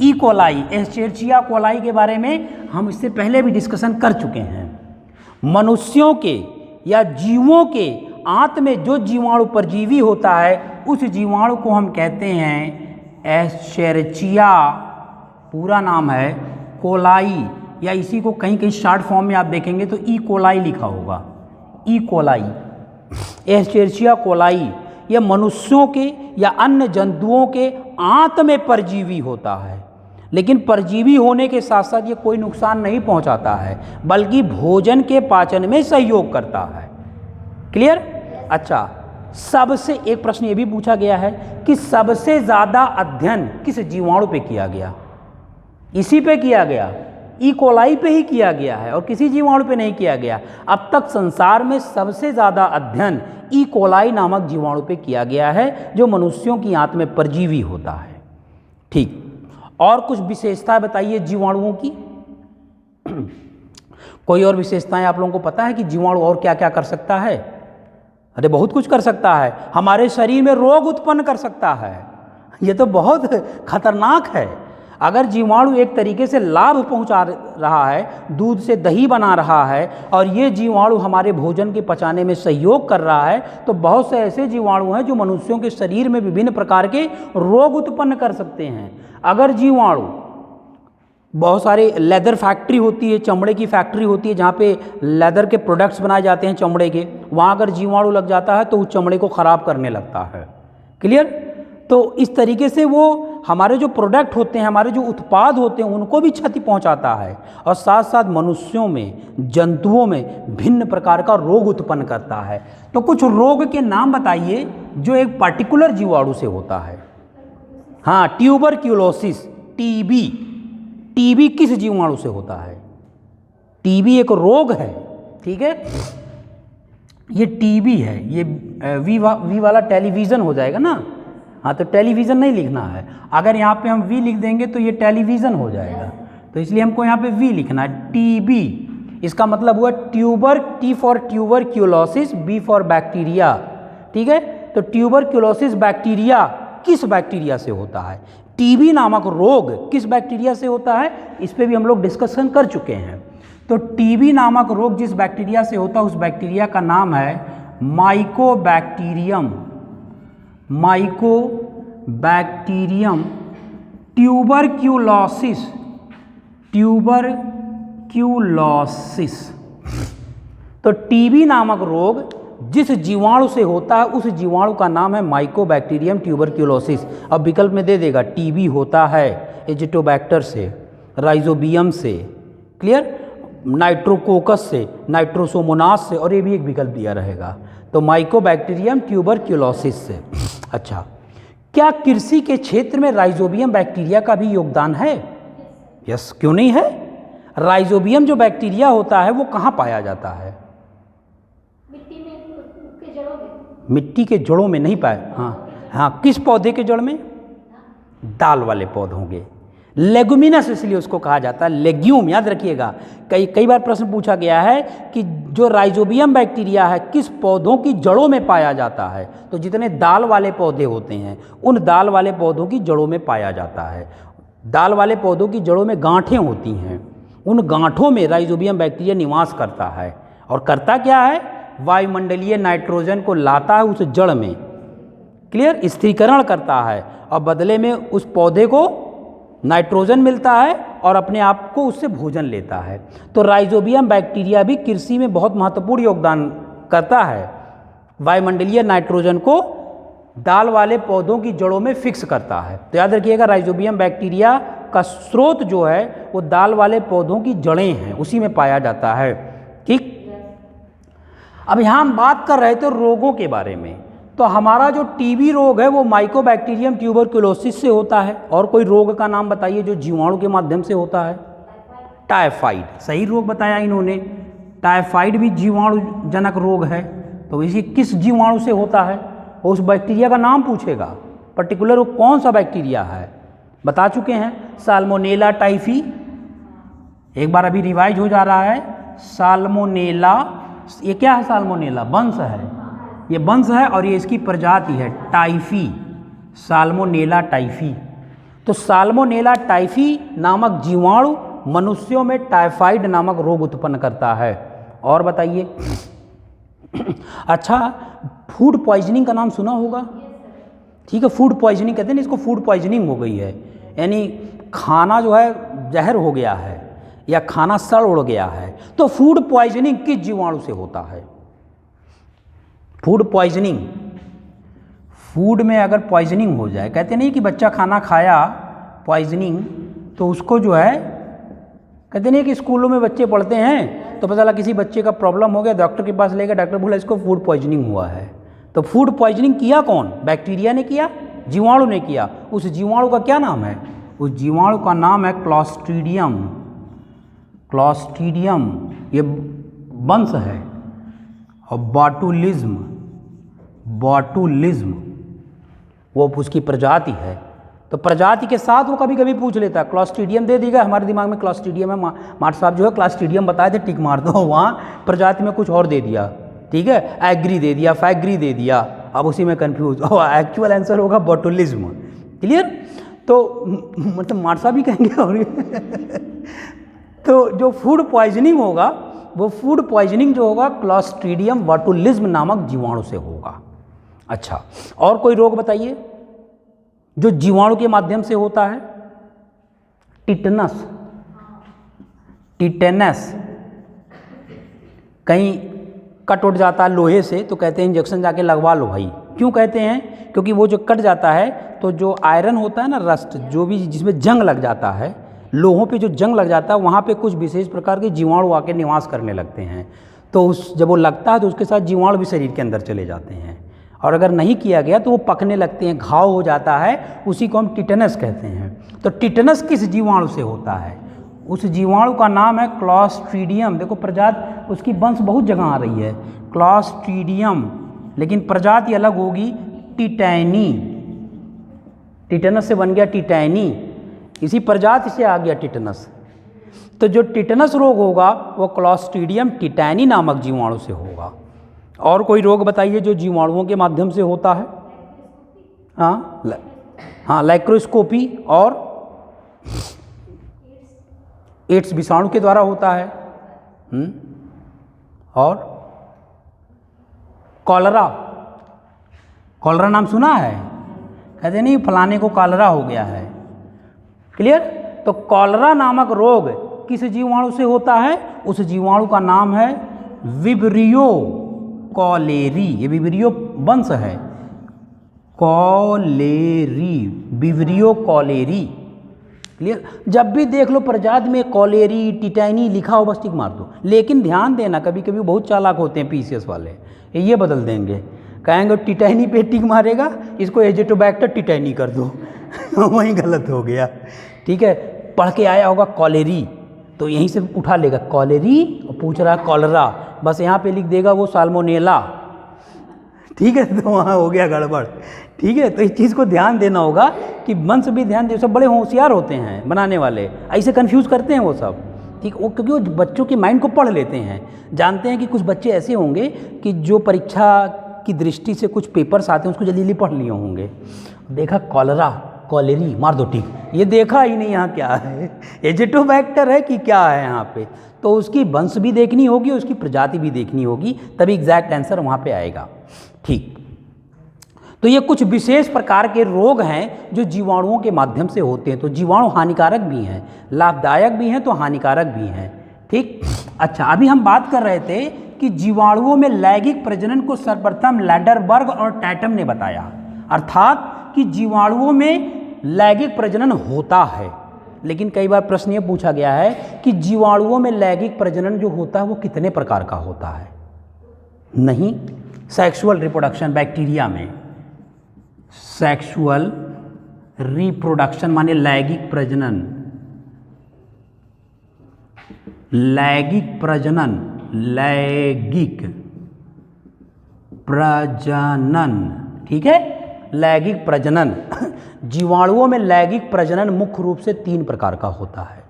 S1: E coli, Escherichia coli के बारे में हम इससे पहले भी डिस्कशन कर चुके हैं। मनुष्यों के या जीवों के आंत में जो जीवाणु परजीवी होता है उस जीवाणु को हम कहते हैं एस्चेरिचिया, पूरा नाम है कोलाई, या इसी को कहीं कहीं शॉर्ट फॉर्म में आप देखेंगे तो ई कोलाई लिखा होगा, ई कोलाई, एस्चेरिचिया कोलाई। यह मनुष्यों के या अन्य जंतुओं के आंत में परजीवी होता है, लेकिन परजीवी होने के साथ साथ ये कोई नुकसान नहीं पहुंचाता है, बल्कि भोजन के पाचन में सहयोग करता है। क्लियर? अच्छा, सबसे एक प्रश्न ये भी पूछा गया है कि सबसे ज़्यादा अध्ययन किस जीवाणु पे किया गया? इसी पे किया गया, ई कोलाई पे ही किया गया है और किसी जीवाणु पे नहीं किया गया। अब तक संसार में सबसे ज़्यादा अध्ययन ई कोलाई नामक जीवाणु पे किया गया है, जो मनुष्यों की आंत में परजीवी होता है। ठीक, और कुछ विशेषताएं बताइए जीवाणुओं की। कोई और विशेषताएं आप लोगों को पता है कि जीवाणु और क्या क्या कर सकता है? अरे बहुत कुछ कर सकता है, हमारे शरीर में रोग उत्पन्न कर सकता है। ये तो बहुत खतरनाक है। अगर जीवाणु एक तरीके से लाभ पहुंचा रहा है, दूध से दही बना रहा है, और ये जीवाणु हमारे भोजन के पचाने में सहयोग कर रहा है, तो बहुत से ऐसे जीवाणु हैं जो मनुष्यों के शरीर में विभिन्न प्रकार के रोग उत्पन्न कर सकते हैं। अगर जीवाणु, बहुत सारे लेदर फैक्ट्री होती है, चमड़े की फैक्ट्री होती है जहाँ पे लेदर के प्रोडक्ट्स बनाए जाते हैं चमड़े के, वहाँ अगर जीवाणु लग जाता है तो उस चमड़े को ख़राब करने लगता है। क्लियर? तो इस तरीके से वो हमारे जो प्रोडक्ट होते हैं, हमारे जो उत्पाद होते हैं, उनको भी क्षति पहुंचाता है, और साथ साथ मनुष्यों में, जंतुओं में भिन्न प्रकार का रोग उत्पन्न करता है। तो कुछ रोग के नाम बताइए जो एक पर्टिकुलर जीवाणु से होता है। हाँ, ट्यूबरक्यूलोसिस, टीबी। टीबी किस जीवाणु से होता है? टीबी एक रोग है, ठीक है, ये टीबी है। ये वी वाला टेलीविज़न हो जाएगा ना। हाँ, तो टेलीविज़न नहीं लिखना है, अगर यहाँ पे हम वी लिख देंगे तो ये टेलीविज़न हो जाएगा, तो इसलिए हमको यहाँ पे वी लिखना है। टीबी, इसका मतलब हुआ tuber, T for tuberculosis, B for bacteria. ठीक है, तो ट्यूबरक्यूलोसिस बैक्टीरिया किस बैक्टीरिया से होता है? टीबी नामक रोग किस बैक्टीरिया से होता है? इस पर भी हम लोग डिस्कशन कर चुके हैं। तो टीबी नामक रोग जिस बैक्टीरिया से होता है उस बैक्टीरिया का नाम है माइकोबैक्टीरियम, माइकोबैक्टीरियम ट्यूबरक्यूलोसिस, ट्यूबरक्यूलोसिस। तो टीबी नामक रोग जिस जीवाणु से होता है उस जीवाणु का नाम है माइकोबैक्टीरियम ट्यूबरक्यूलोसिस। अब विकल्प में दे देगा, टीबी होता है एजिटोबैक्टर से, राइजोबियम से, क्लियर, नाइट्रोकोकस से, नाइट्रोसोमोनास से, और ये भी एक विकल्प दिया रहेगा। तो माइकोबैक्टीरियम ट्यूबरक्यूलोसिस से। अच्छा, क्या कृषि के क्षेत्र में राइजोबियम बैक्टीरिया का भी योगदान है? यस, क्यों नहीं है। राइजोबियम जो बैक्टीरिया होता है वो कहाँ पाया जाता है? मिट्टी के जड़ों में नहीं पाया। हाँ हाँ, किस पौधे के जड़ में? दाल वाले पौधों के, लेगुमिनस इसलिए उसको कहा जाता है, लेग्यूम। याद रखिएगा, कई बार प्रश्न पूछा गया है कि जो राइजोबियम बैक्टीरिया है किस पौधों की जड़ों में पाया जाता है, तो जितने दाल वाले पौधे होते हैं उन दाल वाले पौधों की जड़ों में पाया जाता है। दाल वाले पौधों की जड़ों में गांठें होती हैं, उन गांठों में राइजोबियम बैक्टीरिया निवास करता है, और करता क्या है? वायुमंडलीय नाइट्रोजन को लाता है उस जड़ में, क्लियर, स्थिरीकरण करता है, और बदले में उस पौधे को नाइट्रोजन मिलता है और अपने आप को उससे भोजन लेता है। तो राइजोबियम बैक्टीरिया भी कृषि में बहुत महत्वपूर्ण योगदान करता है, वायुमंडलीय नाइट्रोजन को दाल वाले पौधों की जड़ों में फिक्स करता है। तो याद रखिएगा, राइजोबियम बैक्टीरिया का स्रोत जो है वो दाल वाले पौधों की जड़ें हैं, उसी में पाया जाता है। ठीक, अब यहाँ हम बात कर रहे थे रोगों के बारे में। तो हमारा जो टीबी रोग है वो माइकोबैक्टीरियम ट्यूबरक्यूलोसिस से होता है। और कोई रोग का नाम बताइए जो जीवाणु के माध्यम से होता है? टाइफाइड, सही रोग बताया इन्होंने। टाइफाइड भी जीवाणु जनक रोग है। तो इसी किस जीवाणु से होता है? उस बैक्टीरिया का नाम पूछेगा, पर्टिकुलर वो कौन सा बैक्टीरिया है। बता चुके हैं, साल्मोनेला टाइफी। एक बार अभी रिवाइज हो जा रहा है, साल्मोनेला। ये क्या है? साल्मोनेला वंश है, ये वंश है, और ये इसकी प्रजाति है टाइफी, साल्मोनेला टाइफी। तो साल्मोनेला टाइफी नामक जीवाणु मनुष्यों में टाइफाइड नामक रोग उत्पन्न करता है। और बताइए। अच्छा, फूड पॉइजनिंग का नाम सुना होगा। ठीक है, फूड पॉइजनिंग कहते हैं ना इसको, फूड पॉइजनिंग हो गई है, यानी खाना जो है जहर हो गया है या खाना सड़ उड़ गया है। तो फूड पॉइजनिंग किस जीवाणु से होता है? फूड पॉइजनिंग, फूड में अगर पॉइजनिंग हो जाए, कहते नहीं कि बच्चा खाना खाया पॉइजनिंग, तो उसको जो है, कहते नहीं कि स्कूलों में बच्चे पढ़ते हैं तो पता लगा किसी बच्चे का प्रॉब्लम हो गया, डॉक्टर के पास ले गया, डॉक्टर बोला इसको फूड पॉइजनिंग हुआ है। तो फूड पॉइजनिंग किया कौन? बैक्टीरिया ने किया, जीवाणु ने किया। उस जीवाणु का क्या नाम है? उस जीवाणु का नाम है क्लॉस्ट्रीडियम। क्लॉस्ट्रीडियम ये वंश है। और बॉटुलिज्म, बॉटुलिज्म वो उसकी प्रजाति है। तो प्रजाति के साथ वो कभी कभी पूछ लेता है, क्लॉस्ट्रीडियम दे देगा, हमारे दिमाग में क्लॉस्ट्रीडियम है, मार साहब जो है क्लॉस्ट्रीडियम बताए थे, टिक मार दो, वहाँ प्रजाति में कुछ और दे दिया। ठीक है, एग्री दे दिया, फैग्री दे दिया, अब उसी में कन्फ्यूज। और एक्चुअल आंसर होगा बॉटुलिज्म। क्लियर? तो मतलब मार साहब ही कहेंगे। और तो जो फूड पॉइजनिंग होगा, वो फूड पॉइजनिंग जो होगा क्लॉस्ट्रीडियम बॉटुलिज्म नामक जीवाणु से होगा। अच्छा, और कोई रोग बताइए जो जीवाणु के माध्यम से होता है? Tetanus, tetanus. कहीं कट उठ जाता है लोहे से तो कहते हैं इंजेक्शन जाके लगवा लो भाई। क्यों कहते हैं? क्योंकि वो जो कट जाता है तो जो आयरन होता है ना, रस्ट, जो भी जिसमें जंग लग जाता है, लोहों पे जो जंग लग जाता है, वहाँ पे कुछ विशेष प्रकार के जीवाणु आके निवास करने लगते हैं। तो उस जब वो लगता है तो उसके साथ जीवाणु भी शरीर के अंदर चले जाते हैं, और अगर नहीं किया गया तो वो पकने लगते हैं, घाव हो जाता है, उसी को हम टिटेनस कहते हैं। तो टिटेनस किस जीवाणु से होता है? उस जीवाणु का नाम है क्लॉस्ट्रीडियम। देखो प्रजाति उसकी वंश बहुत जगह आ रही है, क्लॉस्ट्रीडियम, लेकिन प्रजाति अलग होगी, टिटैनी। टिटेनस से बन गया टिटैनी, इसी प्रजाति से आ गया टिटेनस। तो जो टिटेनस रोग होगा वो क्लॉस्ट्रीडियम टिटैनी नामक जीवाणु से होगा। और कोई रोग बताइए जो जीवाणुओं के माध्यम से होता है? हाँ, लाइक्रोस्कोपी और एड्स विषाणु के द्वारा होता है। और कॉलरा, कॉलरा नाम सुना है? कहते नहीं फलाने को कॉलरा हो गया है। क्लियर? तो कॉलरा नामक रोग किस जीवाणु से होता है? उस जीवाणु का नाम है विब्रियो कॉलेरी। ये विब्रियो वंश है, कॉलेरी, विब्रियो कॉलेरी। क्लियर? जब भी देख लो प्रजाति में कॉलेरी, टिटैनी लिखा हो बस टिक मार दो। लेकिन ध्यान देना, कभी कभी बहुत चालाक होते हैं पीसीएस वाले, ये बदल देंगे, कहेंगे टिटैनी पे टिक मारेगा, इसको एजेटोबैक्टर टिटैनी कर दो। वहीं गलत हो गया। ठीक है, पढ़ के आया होगा कॉलेरी, तो यहीं से उठा लेगा कॉलेरी और पूछ रहा कॉलरा, बस यहाँ पे लिख देगा वो साल्मोनेला। ठीक है, तो वहाँ हो गया गड़बड़। ठीक है, तो इस चीज़ को ध्यान देना होगा कि वंश भी ध्यान दे। सब बड़े होशियार होते हैं बनाने वाले, ऐसे कंफ्यूज करते हैं वो सब। ठीक, वो क्योंकि वो बच्चों के माइंड को पढ़ लेते हैं, जानते हैं कि कुछ बच्चे ऐसे होंगे कि जो परीक्षा की दृष्टि से कुछ पेपर्स आते हैं उसको जल्दी जल्दी पढ़ लिए होंगे। देखा कॉलरा, कॉलेरी, मार दो टिक, ये देखा ही नहीं यहाँ क्या है, एजेटोबैक्टर है कि क्या है यहाँ पे। तो उसकी वंश भी देखनी होगी, उसकी प्रजाति भी देखनी होगी, तभी एग्जैक्ट आंसर वहाँ पे आएगा। ठीक, तो ये कुछ विशेष प्रकार के रोग हैं जो जीवाणुओं के माध्यम से होते हैं। तो जीवाणु हानिकारक भी हैं, लाभदायक भी हैं, तो हानिकारक भी हैं। ठीक, अच्छा, अभी हम बात कर रहे थे कि जीवाणुओं में लैंगिक प्रजनन को सर्वप्रथम लैडरबर्ग और टैटम ने बताया, अर्थात कि जीवाणुओं में लैंगिक प्रजनन होता है। लेकिन कई बार प्रश्न ये पूछा गया है कि जीवाणुओं में लैंगिक प्रजनन जो होता है वो कितने प्रकार का होता है? नहीं, सेक्सुअल रिप्रोडक्शन बैक्टीरिया में, सेक्सुअल रिप्रोडक्शन माने लैंगिक प्रजनन, लैंगिक प्रजनन, लैंगिक प्रजनन। ठीक है, लैंगिक प्रजनन। जीवाणुओं में लैंगिक प्रजनन मुख्य रूप से 3 प्रकार का होता है।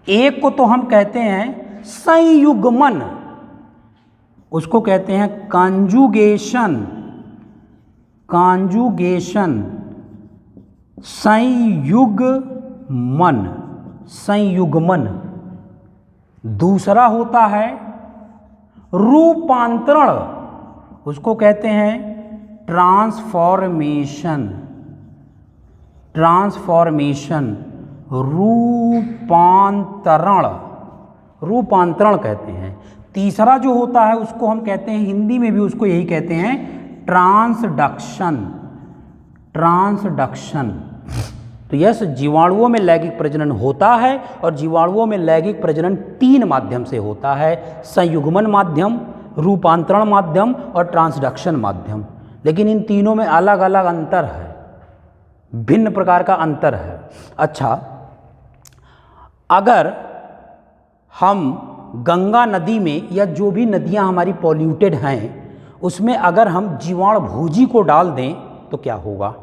S1: एक को तो हम कहते हैं संयुग्मन, उसको कहते हैं कॉन्जुगेशन, कॉन्जुगेशन। संयुग्मन, संयुग्मन। दूसरा होता है रूपांतरण, उसको कहते हैं ट्रांसफॉर्मेशन, ट्रांसफॉर्मेशन, रूपांतरण, रूपांतरण कहते हैं। तीसरा जो होता है उसको हम कहते हैं, हिंदी में भी उसको यही कहते हैं, ट्रांसडक्शन, ट्रांसडक्शन। तो यस, जीवाणुओं में लैंगिक प्रजनन होता है और जीवाणुओं में लैंगिक प्रजनन 3 माध्यम से होता है, संयुग्मन माध्यम, रूपांतरण माध्यम और ट्रांसडक्शन माध्यम। लेकिन इन तीनों में अलग अलग अंतर है, भिन्न प्रकार का अंतर है। अच्छा, अगर हम गंगा नदी में या जो भी नदियां हमारी पॉल्यूटेड हैं उसमें अगर हम जीवाणु भोजी को डाल दें तो क्या होगा?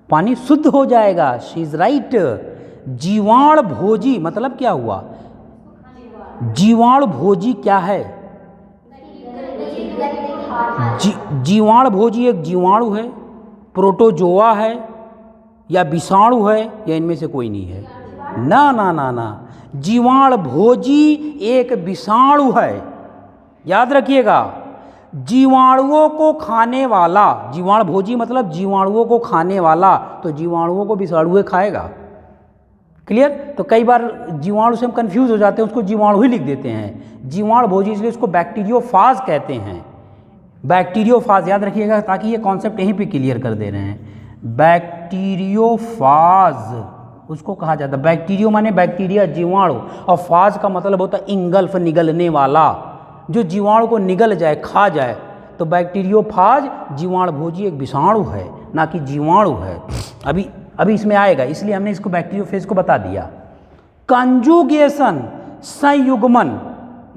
S1: पानी शुद्ध हो जाएगा। She is right. जीवाणु भोजी मतलब क्या हुआ? जीवाणु भोजी क्या है? जीवाणु भोजी एक जीवाणु है, प्रोटोजोआ है या विषाणु है या इनमें से कोई नहीं है? ना ना ना ना, जीवाणु भोजी एक विषाणु है। याद रखिएगा, जीवाणुओं को खाने वाला, जीवाणु भोजी मतलब जीवाणुओं को खाने वाला, तो जीवाणुओं को विषाणु खाएगा। क्लियर? तो कई बार जीवाणु से हम कंफ्यूज हो जाते हैं, उसको जीवाणु ही लिख देते हैं। जीवाणु भोजी इसलिए उसको बैक्टीरियोफाज कहते हैं। बैक्टीरियोफाज याद रखिएगा, ताकि ये कॉन्सेप्ट यहीं पे क्लियर कर दे रहे हैं। बैक्टीरियोफाज उसको कहा जाता है। बैक्टीरियो माने बैक्टीरिया, जीवाणु, और फाज का मतलब होता है इंगल्फ, निगलने वाला, जो जीवाणु को निगल जाए, खा जाए। तो बैक्टीरियोफाज जीवाणु भोजी एक विषाणु है, ना कि जीवाणु है। अभी इसमें आएगा, इसलिए हमने इसको बैक्टीरियोफेज को बता दिया। कंजुगेशन संयुग्मन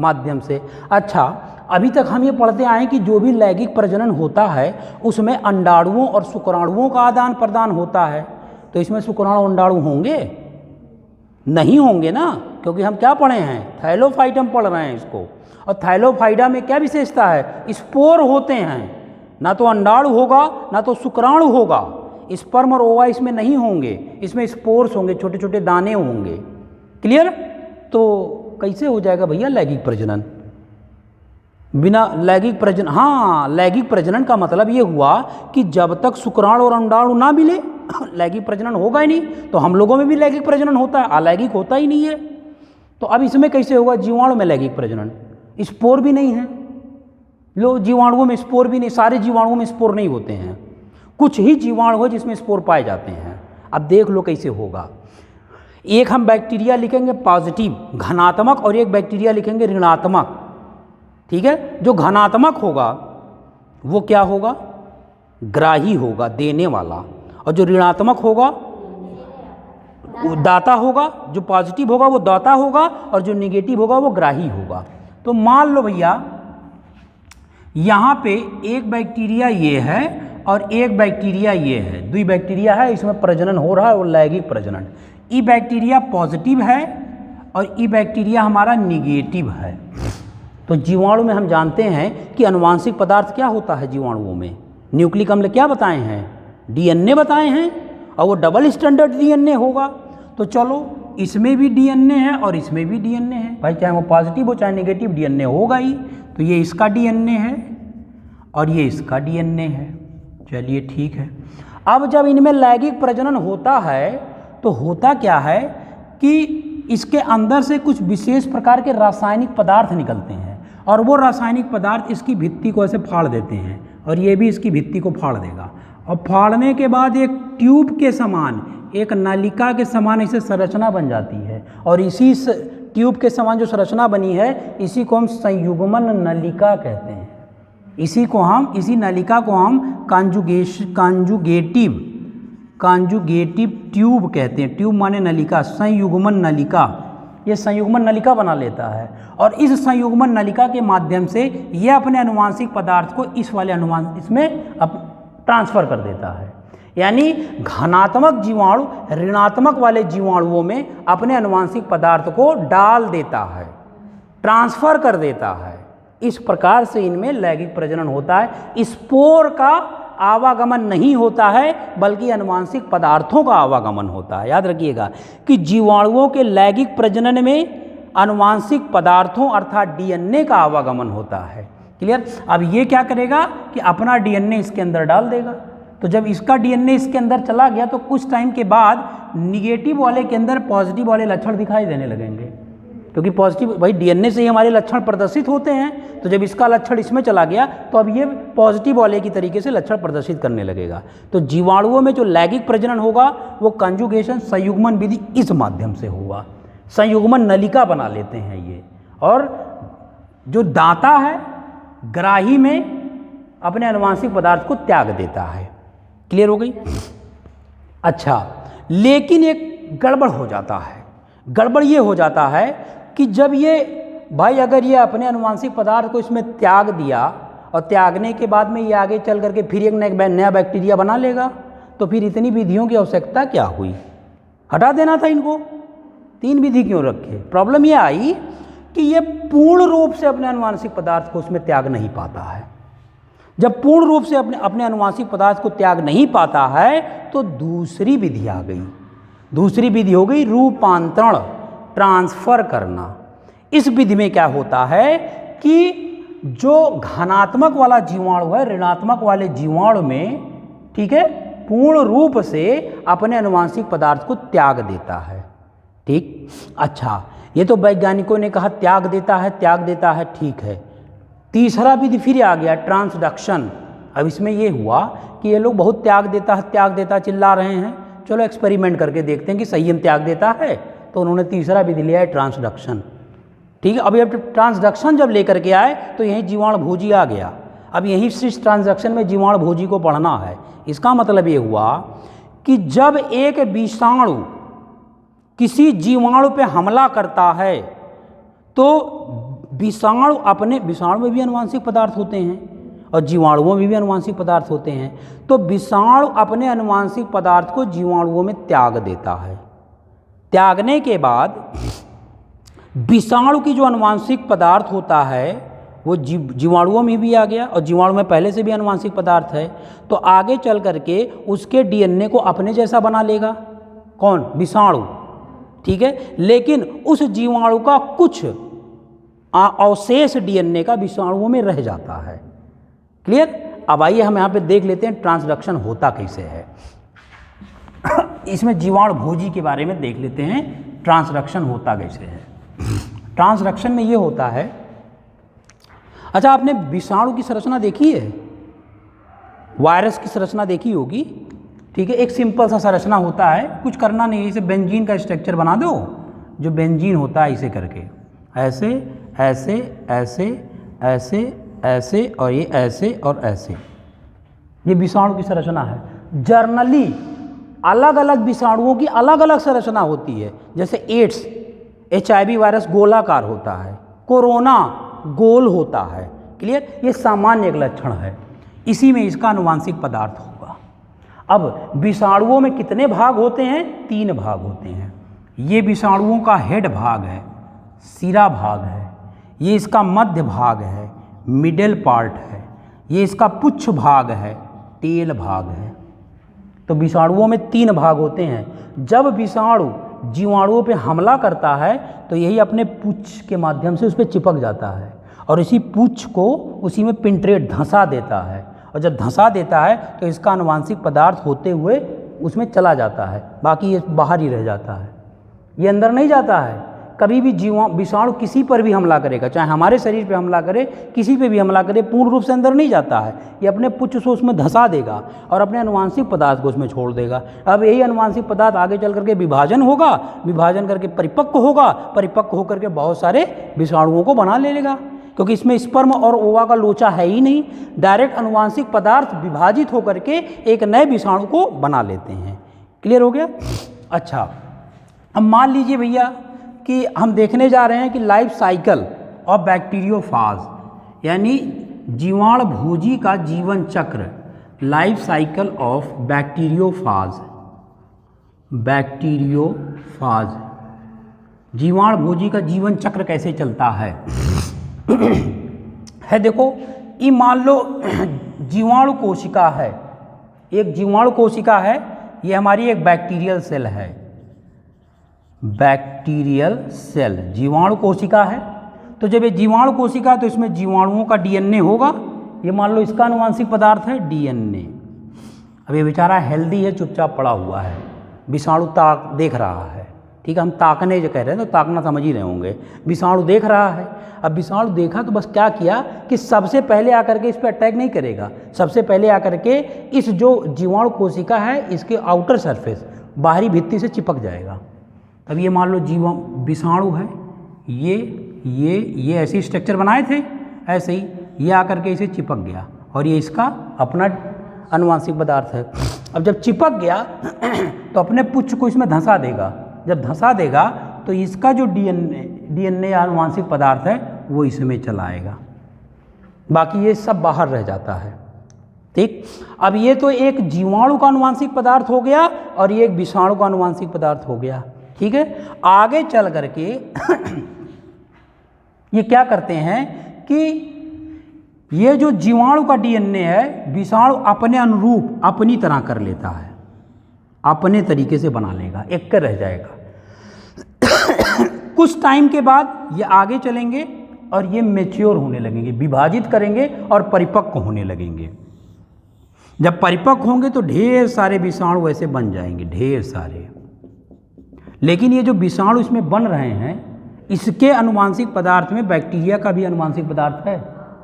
S1: माध्यम से। अच्छा, अभी तक हम ये पढ़ते आए कि जो भी लैंगिक प्रजनन होता है उसमें अंडाणुओं और शुक्राणुओं का आदान प्रदान होता है। तो इसमें शुक्राणु अंडाणु होंगे? नहीं होंगे ना, क्योंकि हम क्या पढ़े हैं? थैलोफाइटम पढ़ रहे हैं इसको। और थैलोफाइटा में क्या विशेषता है? स्पोर होते हैं, ना तो अंडाणु होगा ना तो शुक्राणु होगा। स्पर्म और ओवा इसमें नहीं होंगे, इसमें स्पोर्स होंगे, छोटे छोटे दाने होंगे। क्लियर? तो कैसे हो जाएगा भैया लैंगिक प्रजनन? बिना लैंगिक प्रजनन, हाँ, लैंगिक प्रजनन का मतलब ये हुआ कि जब तक शुक्राणु और अंडाणु ना मिले लैंगिक प्रजनन होगा ही नहीं। तो हम लोगों में भी लैंगिक प्रजनन होता है, अलैंगिक होता ही नहीं है। तो अब इसमें कैसे होगा? जीवाणु में लैंगिक प्रजनन, स्पोर भी नहीं है। लो, जीवाणुओं में स्पोर भी नहीं, सारे जीवाणुओं में स्पोर नहीं होते हैं, कुछ ही जीवाणु है जिसमें स्पोर पाए जाते हैं। अब देख लो कैसे होगा। एक हम बैक्टीरिया लिखेंगे पॉजिटिव, घनात्मक, और एक बैक्टीरिया लिखेंगे ऋणात्मक। ठीक है? जो घनात्मक होगा वो क्या होगा? ग्राही होगा, देने वाला। और जो ऋणात्मक होगा वो दाता होगा। जो पॉजिटिव होगा वो दाता होगा और जो निगेटिव होगा वो ग्राही होगा। तो मान लो भैया यहाँ पे एक बैक्टीरिया ये है और एक बैक्टीरिया ये है, 2 बैक्टीरिया है, इसमें प्रजनन हो रहा है और लैंगिक प्रजनन। ई बैक्टीरिया पॉजिटिव है और ई बैक्टीरिया हमारा निगेटिव है। तो जीवाणु में हम जानते हैं कि अनुवांशिक पदार्थ क्या होता है जीवाणुओं में? न्यूक्लिक अम्ल क्या बताए हैं? डीएनए बताए हैं, और वो डबल स्टैंडर्ड डीएनए होगा। तो चलो, इसमें भी डीएनए है और इसमें भी डीएनए है भाई, चाहे वो पॉजिटिव हो चाहे नेगेटिव, डीएनए होगा ही। तो ये इसका डीएनए है और ये इसका डीएनए है। चलिए ठीक है। अब जब इनमें लैंगिक प्रजनन होता है तो होता क्या है कि इसके अंदर से कुछ विशेष प्रकार के रासायनिक पदार्थ निकलते हैं और वो रासायनिक पदार्थ इसकी भित्ति को ऐसे फाड़ देते हैं और ये भी इसकी भित्ति को फाड़ देगा। और फाड़ने के बाद एक ट्यूब के समान, एक नलिका के समान ऐसे संरचना बन जाती है। और इसी ट्यूब के समान जो संरचना बनी है इसी को हम संयुग्मन नलिका कहते हैं। इसी नलिका को हम कॉन्जुगेटिव ट्यूब कहते हैं। ट्यूब माने नलिका, संयुग्मन नलिका। ये संयुग्मन नलिका बना लेता है और इस संयुग्मन नलिका के माध्यम से यह अपने अनुवांशिक पदार्थ को इस वाले इसमें ट्रांसफर कर देता है। यानी घनात्मक जीवाणु ऋणात्मक वाले जीवाणुओं में अपने अनुवांशिक पदार्थ को डाल देता है, ट्रांसफर कर देता है। इस प्रकार से इनमें लैंगिक प्रजनन होता है। स्पोर का आवागमन नहीं होता है बल्कि आनुवांशिक पदार्थों का आवागमन होता है। याद रखिएगा कि जीवाणुओं के लैंगिक प्रजनन में आनुवांशिक पदार्थों अर्थात डीएनए का आवागमन होता है। क्लियर। अब ये क्या करेगा कि अपना डीएनए इसके अंदर डाल देगा। तो जब इसका डीएनए इसके अंदर चला गया तो कुछ टाइम के बाद निगेटिव वाले के अंदर पॉजिटिव वाले लक्षण दिखाई देने लगेंगे, क्योंकि पॉजिटिव भाई डीएनए से ही हमारे लक्षण प्रदर्शित होते हैं। तो जब इसका लक्षण इसमें चला गया तो अब ये पॉजिटिव वाले की तरीके से लक्षण प्रदर्शित करने लगेगा। तो जीवाणुओं में जो लैंगिक प्रजनन होगा वो कंजुगेशन संयुग्मन विधि इस माध्यम से होगा। संयुग्मन नलिका बना लेते हैं ये, और जो दाता है ग्राही में अपने आनुवांशिक पदार्थ को त्याग देता है। क्लियर हो गई। अच्छा, लेकिन एक गड़बड़ हो जाता है। गड़बड़ ये हो जाता है कि जब ये भाई अगर ये अपने आनुवांशिक पदार्थ को इसमें त्याग दिया और त्यागने के बाद में ये आगे चल करके फिर एक नया बैक्टीरिया बना लेगा, तो फिर इतनी विधियों की आवश्यकता क्या हुई? हटा देना था इनको। 3 विधि क्यों रखे? प्रॉब्लम ये आई कि ये पूर्ण रूप से अपने आनुवांशिक पदार्थ को उसमें त्याग नहीं पाता है। जब पूर्ण रूप से अपने आनुवांशिक पदार्थ को त्याग नहीं पाता है तो दूसरी विधि आ गई। दूसरी विधि हो गई रूपांतरण, ट्रांसफर करना। इस विधि में क्या होता है कि जो धनात्मक वाला जीवाणु है ऋणात्मक वाले जीवाणु में, ठीक है, पूर्ण रूप से अपने आनुवांशिक पदार्थ को त्याग देता है। ठीक। अच्छा, ये तो वैज्ञानिकों ने कहा त्याग देता है, ठीक है। तीसरा विधि फिर आ गया ट्रांसडक्शन। अब इसमें ये हुआ कि ये लोग बहुत त्याग देता चिल्ला रहे हैं, चलो एक्सपेरिमेंट करके देखते हैं कि सही में त्याग देता है। तो उन्होंने तीसरा विधि लिया है ट्रांसडक्शन। ठीक है। अभी अब ट्रांसडक्शन जब लेकर के आए तो यहीं जीवाणु भोजी आ गया। अब यहीं से इस ट्रांसडक्शन में जीवाणु भोजी को पढ़ना है। इसका मतलब ये हुआ कि जब एक विषाणु किसी जीवाणु पे हमला करता है तो विषाणु में भी आनुवांशिक पदार्थ होते हैं और जीवाणुओं में भी आनुवांशिक पदार्थ होते हैं। तो विषाणु अपने आनुवांशिक पदार्थ को जीवाणुओं में त्याग देता है। त्यागने के बाद विषाणु की जो आनुवांशिक पदार्थ होता है वो जीवाणुओं में भी आ गया, और जीवाणु में पहले से भी आनुवांशिक पदार्थ है। तो आगे चल करके उसके डीएनए को अपने जैसा बना लेगा। कौन? विषाणु। ठीक है। लेकिन उस जीवाणु का कुछ अवशेष डीएनए का विषाणुओं में रह जाता है। क्लियर। अब आइए हम यहाँ पे देख लेते हैं ट्रांसडक्शन होता कैसे है। इसमें जीवाणु भोजी के बारे में देख लेते हैं ट्रांसडक्शन होता कैसे है। ट्रांसडक्शन में ये होता है, अच्छा आपने विषाणु की संरचना देखी है, वायरस की संरचना देखी होगी। ठीक है। एक सिंपल सा संरचना होता है, कुछ करना नहीं है। इसे बेंजीन का स्ट्रक्चर बना दो, जो बेंजीन होता है इसे करके ऐसे ऐसे ऐसे ऐसे ऐसे और ये ऐसे और ऐसे, ये विषाणु की संरचना है। जर्नली अलग अलग विषाणुओं की अलग अलग संरचना होती है। जैसे एड्स, HIV वायरस गोलाकार होता है, कोरोना गोल होता है। क्लियर। ये सामान्य एक लक्षण है। इसी में इसका आनुवांशिक पदार्थ होगा। अब विषाणुओं में कितने भाग होते हैं? 3 भाग होते हैं। ये विषाणुओं का हेड भाग है, सिरा भाग है, ये इसका मध्य भाग है, मिडिल पार्ट है, ये इसका पुच्छ भाग है, टेल भाग है। तो विषाणुओं में 3 भाग होते हैं। जब विषाणु जीवाणुओं पे हमला करता है तो यही अपने पुच्छ के माध्यम से उस पर चिपक जाता है और इसी पुच्छ को उसी में पेनिट्रेट धंसा देता है, और जब धंसा देता है तो इसका आनुवांशिक पदार्थ होते हुए उसमें चला जाता है, बाकी ये बाहर ही रह जाता है, ये अंदर नहीं जाता है। कभी भी विषाणु किसी पर भी हमला करेगा, चाहे हमारे शरीर पे हमला करे, किसी पे भी हमला करे, पूर्ण रूप से अंदर नहीं जाता है। ये अपने पुच्छ से उसमें धंसा देगा और अपने आनुवांशिक पदार्थ को उसमें छोड़ देगा। अब यही आनुवांशिक पदार्थ आगे चल करके विभाजन होगा, विभाजन करके परिपक्व होगा, परिपक्व होकर के बहुत सारे विषाणुओं को बना ले लेगा, क्योंकि इसमें स्पर्म और ओवा का लोचा है ही नहीं। डायरेक्ट आनुवांशिक पदार्थ विभाजित होकर के एक नए विषाणु को बना लेते हैं। क्लियर हो गया। अच्छा, अब मान लीजिए भैया कि हम देखने जा रहे हैं कि लाइफ साइकिल ऑफ बैक्टीरियोफाज, यानी जीवाणु भोजी का जीवन चक्र, लाइफ साइकिल ऑफ बैक्टीरियोफाज, जीवाणु भोजी का जीवन चक्र कैसे चलता है। है देखो, ये मान लो जीवाणु कोशिका है, एक जीवाणु कोशिका है, ये हमारी एक बैक्टीरियल सेल है, बैक्टीरियल सेल जीवाणु कोशिका है। तो जब ये जीवाणु कोशिका है तो इसमें जीवाणुओं का डीएनए होगा, ये मान लो इसका आनुवांशिक पदार्थ है डीएनए। अब ये बेचारा हेल्दी है, चुपचाप पड़ा हुआ है, विषाणु ताक देख रहा है, ठीक है, हम ताकने जो कह रहे हैं तो ताकना समझ ही रहे होंगे, विषाणु देख रहा है। अब विषाणु देखा तो बस क्या किया कि सबसे पहले आकर के इस पर अटैक नहीं करेगा, सबसे पहले आकर के इस जो जीवाणु कोशिका है इसके आउटर सरफेस बाहरी भित्ति से चिपक जाएगा। अब ये मान लो विषाणु है, ये ऐसे स्ट्रक्चर बनाए थे, ऐसे ही ये आकर के इसे चिपक गया और ये इसका अपना आनुवांशिक पदार्थ है। अब जब चिपक गया तो अपने पुच्छ को इसमें धंसा देगा, जब धंसा देगा तो इसका जो डीएनए आनुवांशिक पदार्थ है वो इसमें चला आएगा, बाकी ये सब बाहर रह जाता है, ठीक। अब ये तो एक जीवाणु का आनुवांशिक पदार्थ हो गया और ये एक विषाणु का आनुवांशिक पदार्थ हो गया, ठीक है। आगे चल करके ये क्या करते हैं कि ये जो जीवाणु का डीएनए है विषाणु अपने अनुरूप अपनी तरह कर लेता है, अपने तरीके से बना लेगा, एक कर रह जाएगा। कुछ टाइम के बाद ये आगे चलेंगे और ये मैच्योर होने लगेंगे, विभाजित करेंगे और परिपक्व होने लगेंगे। जब परिपक्व होंगे तो ढेर सारे विषाणु ऐसे बन जाएंगे, ढेर सारे। लेकिन ये जो विषाणु इसमें बन रहे हैं इसके आनुवांशिक पदार्थ में बैक्टीरिया का भी आनुवांशिक पदार्थ है,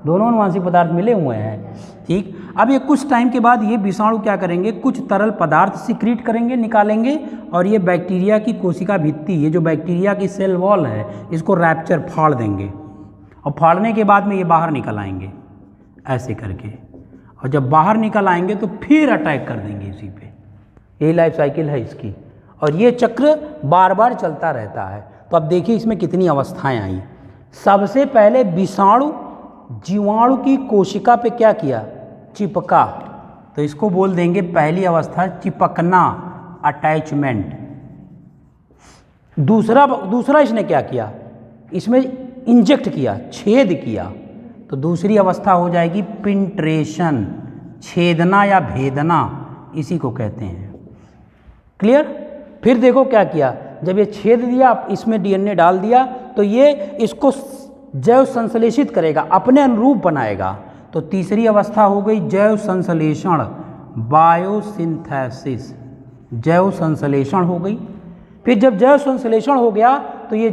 S1: दोनों आनुवांशिक पदार्थ मिले हुए हैं, ठीक। अब ये कुछ टाइम के बाद ये विषाणु क्या करेंगे, कुछ तरल पदार्थ सिक्रीट करेंगे, निकालेंगे और ये बैक्टीरिया की कोशिका भित्ति, ये जो बैक्टीरिया की सेल वॉल है इसको रैप्चर फाड़ देंगे और फाड़ने के बाद में ये बाहर निकल आएंगे ऐसे करके, और जब बाहर निकल आएंगे तो फिर अटैक कर देंगे इसी पे। यही लाइफ साइकिल है इसकी और ये चक्र बार बार चलता रहता है। तो अब देखिए इसमें कितनी अवस्थाएं आई। सबसे पहले विषाणु जीवाणु की कोशिका पे क्या किया, चिपका, तो इसको बोल देंगे पहली अवस्था चिपकना, अटैचमेंट। दूसरा इसने क्या किया, इसमें इंजेक्ट किया, छेद किया, तो दूसरी अवस्था हो जाएगी पिंट्रेशन, छेदना या भेदना, इसी को कहते हैं। क्लियर। फिर देखो क्या किया, जब ये छेद दिया इसमें डीएनए डाल दिया तो ये इसको जैव संश्लेषित करेगा, अपने अनुरूप बनाएगा, तो तीसरी अवस्था हो गई जैव संश्लेषण, बायोसिंथेसिस, जैव संश्लेषण हो गई। फिर जब जैव संश्लेषण हो गया तो ये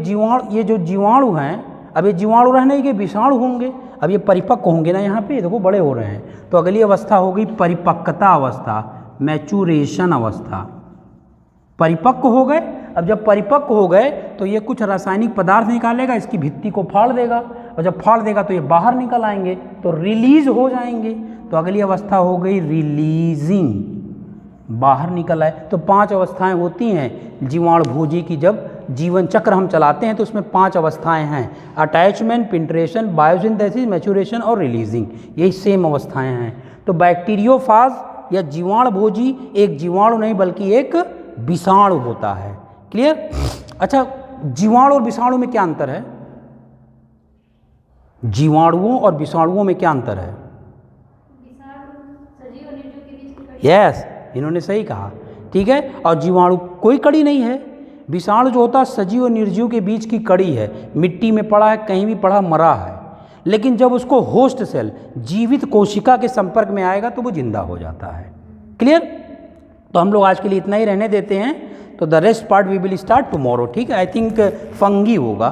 S1: जो जीवाणु हैं, अब ये जीवाणु रहने के विषाणु होंगे, अब ये परिपक्व होंगे ना, यहाँ पे देखो बड़े हो रहे हैं, तो अगली अवस्था हो गई परिपक्वता अवस्था, मैचुरेशन अवस्था, परिपक्व हो गए। अब जब परिपक्व हो गए तो ये कुछ रासायनिक पदार्थ निकालेगा, इसकी भित्ति को फाड़ देगा, और जब फाड़ देगा तो ये बाहर निकल आएंगे, तो रिलीज हो जाएंगे। तो अगली अवस्था हो गई रिलीजिंग, बाहर निकल आए। तो 5 अवस्थाएं होती हैं जीवाणु भोजी की। जब जीवन चक्र हम चलाते हैं तो उसमें 5 अवस्थाएं हैं, अटैचमेंट, पिंट्रेशन, बायोसिंथेसिस, मैचुरेशन और रिलीजिंग, यही सेम अवस्थाएं हैं। तो बैक्टीरियोफाज या जीवाणु भोजी एक जीवाणु नहीं बल्कि एक विषाणु होता है। क्लियर। अच्छा, जीवाणु और विषाणु में क्या अंतर है, जीवाणुओं और विषाणुओं में क्या अंतर है? यस, इन्होंने सही कहा, ठीक है। और जीवाणु कोई कड़ी नहीं है, विषाणु जो होता है सजीव और निर्जीव के बीच की कड़ी है, मिट्टी में पड़ा है, कहीं भी पड़ा मरा है, लेकिन जब उसको होस्ट सेल जीवित कोशिका के संपर्क में आएगा तो वो जिंदा हो जाता है। क्लियर। तो हम लोग आज के लिए इतना ही रहने देते हैं, तो the rest part we will start tomorrow, ठीक है। आई थिंक फंगी होगा।